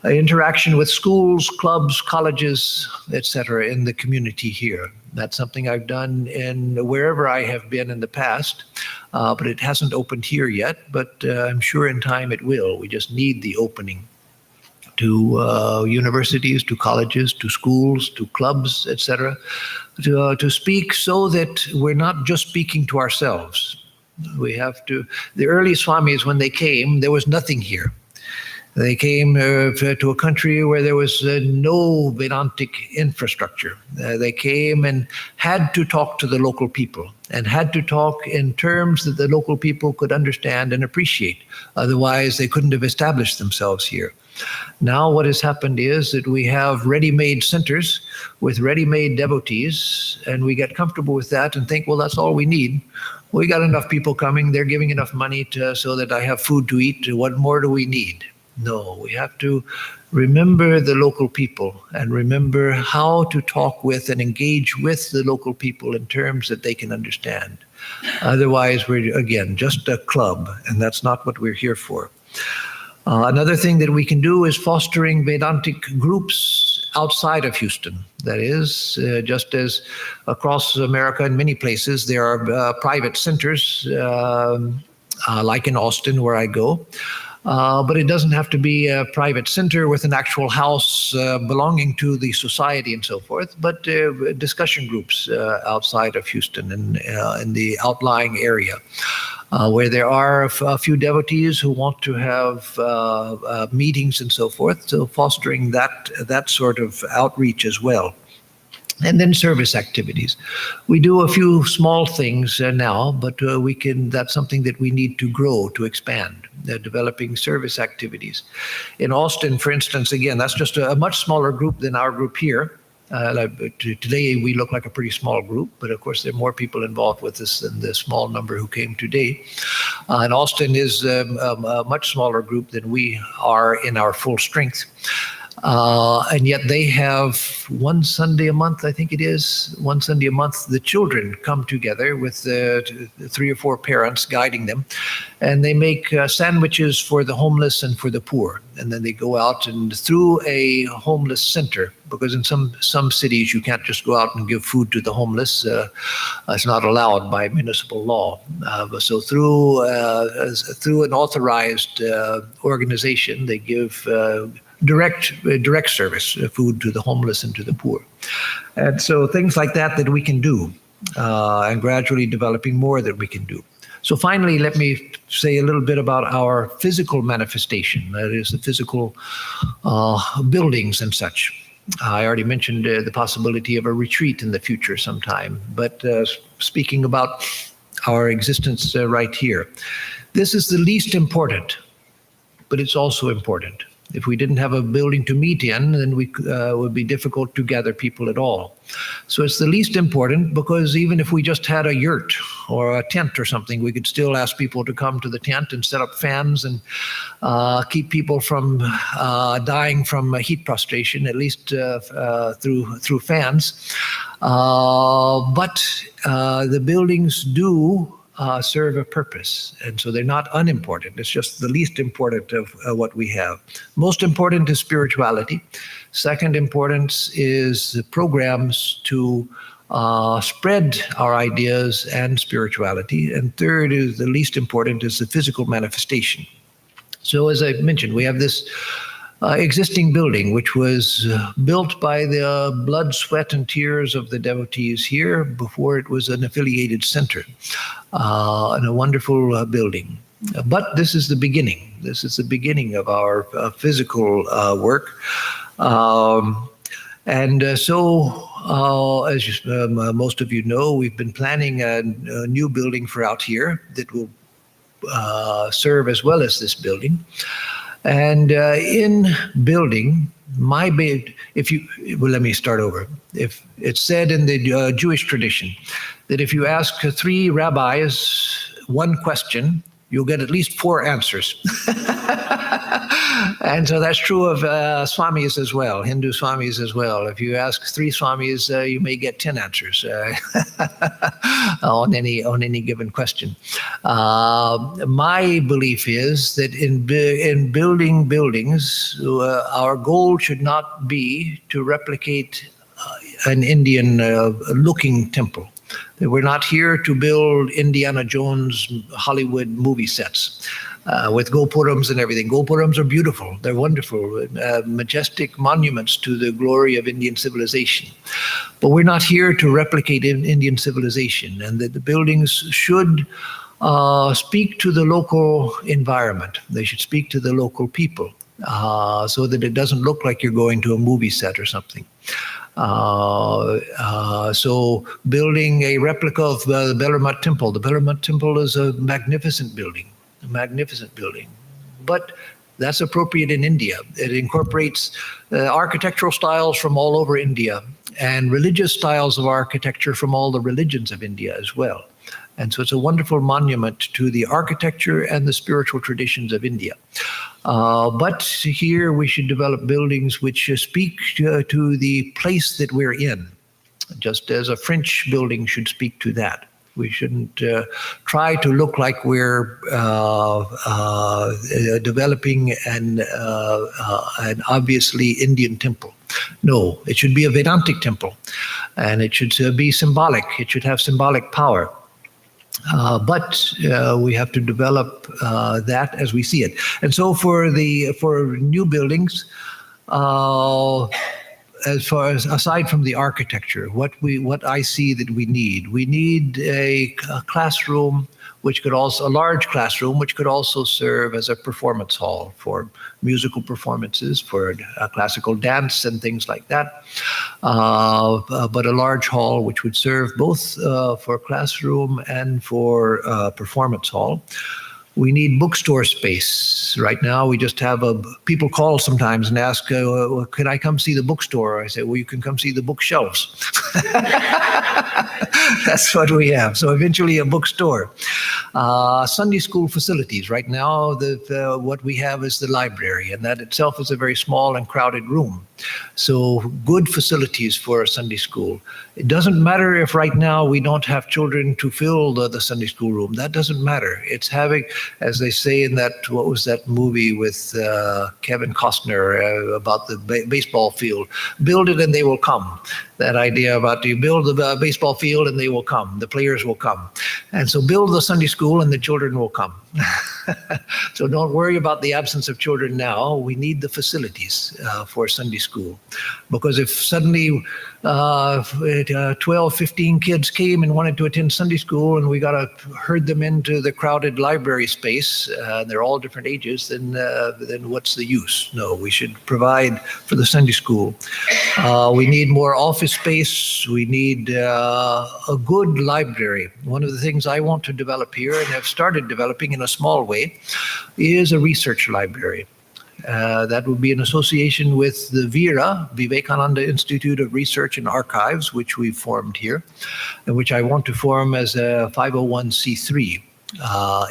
Interaction with schools, clubs, colleges, etc. in the community here. That's something I've done in wherever I have been in the past, but it hasn't opened here yet, but I'm sure in time it will. We just need the opening to universities, to colleges, to schools, to clubs, etc., to speak so that we're not just speaking to ourselves. We have to, the early Swamis, when they came, there was nothing here. They came to a country where there was no Vedantic infrastructure. They came and had to talk to the local people and had to talk in terms that the local people could understand and appreciate. Otherwise, they couldn't have established themselves here. Now what has happened is that we have ready-made centers with ready-made devotees, and we get comfortable with that and think, well, that's all we need. We got enough people coming. They're giving enough money so that I have food to eat. What more do we need? No, we have to remember the local people and remember how to talk with and engage with the local people in terms that they can understand. Otherwise, we're, again, just a club, and that's not what we're here for. Another thing that we can do is fostering Vedantic groups outside of Houston. That is, just as across America in many places, there are private centers, like in Austin where I go. But it doesn't have to be a private center with an actual house belonging to the society and so forth, but discussion groups outside of Houston and in the outlying area where there are a few devotees who want to have meetings and so forth. So fostering that sort of outreach as well. And then service activities. We do a few small things now, but that's something that we need to grow, to expand, developing service activities. In Austin, for instance, again, that's just a much smaller group than our group here. Today we look like a pretty small group, but of course there are more people involved with this than the small number who came today. And Austin is a much smaller group than we are in our full strength. And yet they have one Sunday a month, I think it is, one Sunday a month, the children come together with 3 or 4 parents guiding them, and they make sandwiches for the homeless and for the poor. And then they go out and through a homeless center, because in some cities you can't just go out and give food to the homeless. It's not allowed by municipal law. So through an authorized organization, they give direct service, food to the homeless and to the poor. And so things like that we can do, and gradually developing more that we can do. So finally, let me say a little bit about our physical manifestation, that is the physical buildings and such. I already mentioned the possibility of a retreat in the future sometime, but speaking about our existence right here, this is the least important, but it's also important. If we didn't have a building to meet in, then it would be difficult to gather people at all. So it's the least important, because even if we just had a yurt or a tent or something, we could still ask people to come to the tent and set up fans and keep people from dying from heat prostration, at least through fans. But the buildings do serve a purpose, and so they're not unimportant. It's just the least important of what we have. Most important is spirituality. Second importance is the programs to spread our ideas and spirituality. And third is the least important is the physical manifestation. So as I mentioned, we have this existing building, which was built by the blood, sweat, and tears of the devotees here before it was an affiliated center, and a wonderful building. But this is the beginning. This is the beginning of our physical work. So, as most of you know, we've been planning a new building for out here that will serve as well as this building. And in building, let me start over. If it's said in the Jewish tradition that if you ask 3 rabbis one question, you'll get at least 4 answers. And so that's true of swamis as well, Hindu swamis as well. If you ask 3 swamis, you may get 10 answers on any given question. My belief is that in building buildings, our goal should not be to replicate an Indian looking temple. We're not here to build Indiana Jones Hollywood movie sets with gopurams and everything. Gopurams are beautiful. They're wonderful, majestic monuments to the glory of Indian civilization. But we're not here to replicate Indian civilization, and that the buildings should speak to the local environment. They should speak to the local people so that it doesn't look like you're going to a movie set or something. So building a replica of the Bellarmine Temple. The Bellarmine Temple is a magnificent building, but that's appropriate in India. It incorporates architectural styles from all over India and religious styles of architecture from all the religions of India as well. And so it's a wonderful monument to the architecture and the spiritual traditions of India. But here we should develop buildings which speak to the place that we're in, just as a French building should speak to that. We shouldn't try to look like we're developing an obviously Indian temple. No, it should be a Vedantic temple, and it should be symbolic. It should have symbolic power. But we have to develop that as we see it. And so for new buildings, as far as aside from the architecture, what I see that we need a classroom, which could also a large classroom, which could also serve as a performance hall for musical performances, for classical dance and things like that. But a large hall which would serve both for classroom and for performance hall. We need bookstore space. Right now, we just have people call sometimes and ask, can I come see the bookstore? I say, well, you can come see the bookshelves. That's what we have. So eventually a bookstore. Sunday school facilities. Right now, what we have is the library, and that itself is a very small and crowded room. So good facilities for a Sunday school. It doesn't matter if right now we don't have children to fill the Sunday school room. That doesn't matter. It's having, as they say in that, what was that movie with Kevin Costner about the baseball field? Build it and they will come. That idea about you build the baseball field and they will come. The players will come. And so build the Sunday school and the children will come. So don't worry about the absence of children now. We need the facilities for Sunday school. Because if suddenly 12, 15 kids came and wanted to attend Sunday school and we got to herd them into the crowded library space, they're all different ages, then what's the use? No, we should provide for the Sunday school. We need more office space. We need a good library. One of the things I want to develop here, and have started developing in a small way, is a research library. That would be in association with the VIRA, Vivekananda Institute of Research and Archives, which we've formed here, and which I want to form as a 501c3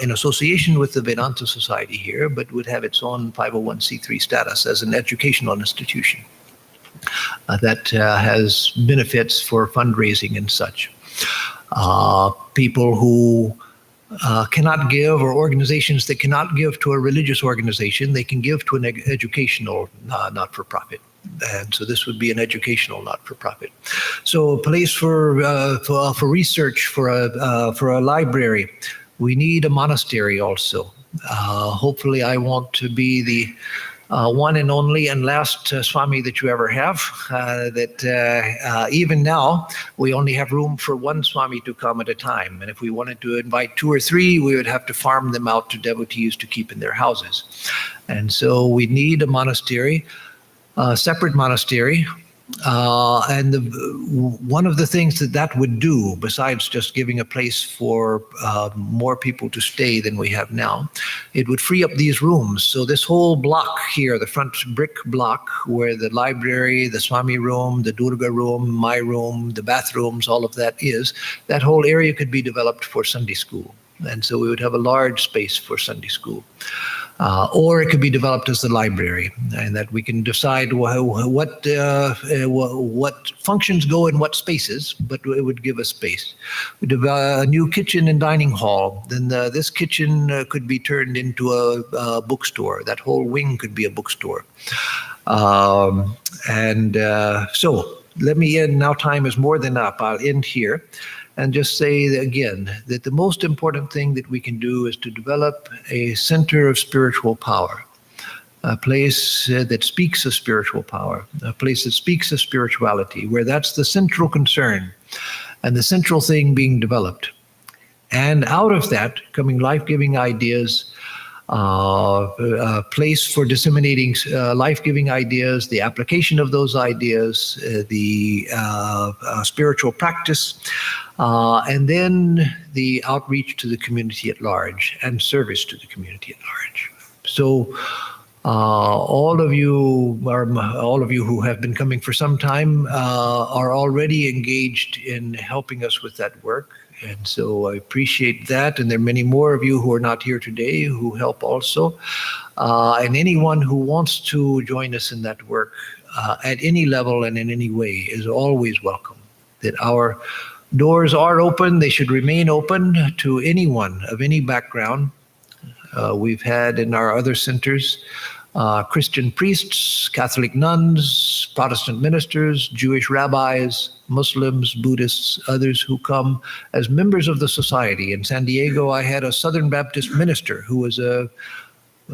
in association with the Vedanta Society here, but would have its own 501c3 status as an educational institution that has benefits for fundraising and such. People who cannot give, or organizations that cannot give to a religious organization, they can give to an educational not-for-profit. And so this would be an educational not-for-profit. So a place for research, for a library. We need a monastery also. Hopefully I want to be the one and only and last Swami that you ever have. Even now, we only have room for one Swami to come at a time. And if we wanted to invite 2 or 3, we would have to farm them out to devotees to keep in their houses. And so we need a monastery, a separate monastery. And one of the things that would do, besides just giving a place for more people to stay than we have now, it would free up these rooms. So this whole block here, the front brick block, where the library, the Swami room, the Durga room, my room, the bathrooms, all of that is, that whole area could be developed for Sunday school. And so we would have a large space for Sunday school. Or it could be developed as the library, and that we can decide what functions go in what spaces, but it would give us space. We develop a new kitchen and dining hall. Then this kitchen could be turned into a bookstore. That whole wing could be a bookstore. So let me end. Now time is more than up. I'll end here and just say again that the most important thing that we can do is to develop a center of spiritual power, a place that speaks of spiritual power, a place that speaks of spirituality, where that's the central concern and the central thing being developed. And out of that coming life-giving ideas, a place for disseminating life-giving ideas, the application of those ideas, the spiritual practice, and then the outreach to the community at large and service to the community at large. So all of you who have been coming for some time are already engaged in helping us with that work. And so I appreciate that. And there are many more of you who are not here today who help also. And anyone who wants to join us in that work at any level and in any way is always welcome. That our doors are open. They should remain open to anyone of any background. We've had in our other centers Christian priests, Catholic nuns, Protestant ministers, Jewish rabbis, Muslims, Buddhists, others who come as members of the society. In San Diego, I had a Southern Baptist minister who was a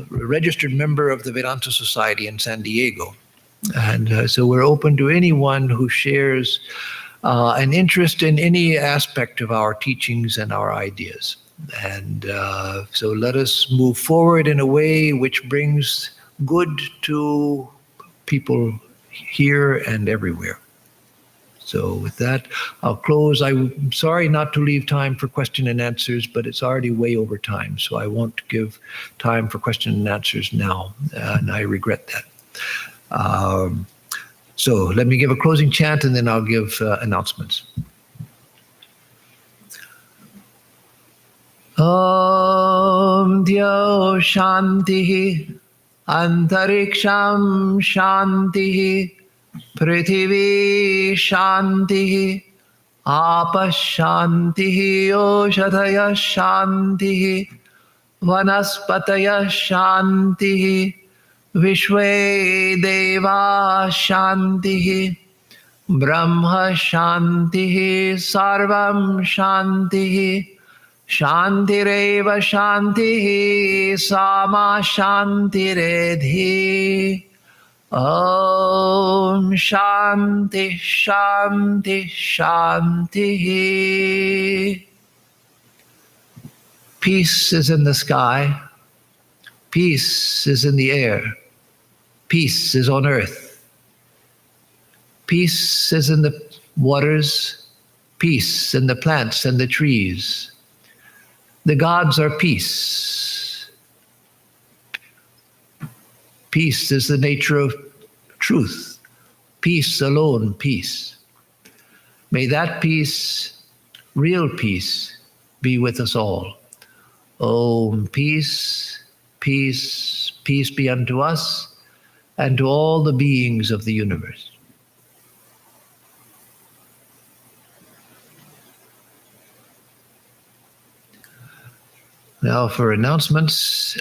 registered member of the Vedanta Society in San Diego. And so we're open to anyone who shares an interest in any aspect of our teachings and our ideas. And so let us move forward in a way which brings good to people here and everywhere. So with that, I'll close. I'm sorry not to leave time for question and answers, but it's already way over time, so I won't give time for question and answers now, and I regret that. So let me give a closing chant, and then I'll give announcements. Om Dyo Shanti Antariksham Shanti Prithvi Shanti Apa Shanti Oshadaya Shanti Vanaspataya Shanti Vishwe Deva Shanti Brahma Shanti Sarvam Shanti Shantireva Shanti Sama Shantiredhi Om Shanti Shanti Shanti. Peace is in the sky. Peace is in the air. Peace is on earth. Peace is in the waters. Peace in the plants and the trees. The gods are peace. Peace is the nature of truth. Peace alone, peace. May that peace, real peace, be with us all. Om, peace, peace, peace be unto us and to all the beings of the universe. Now for announcements.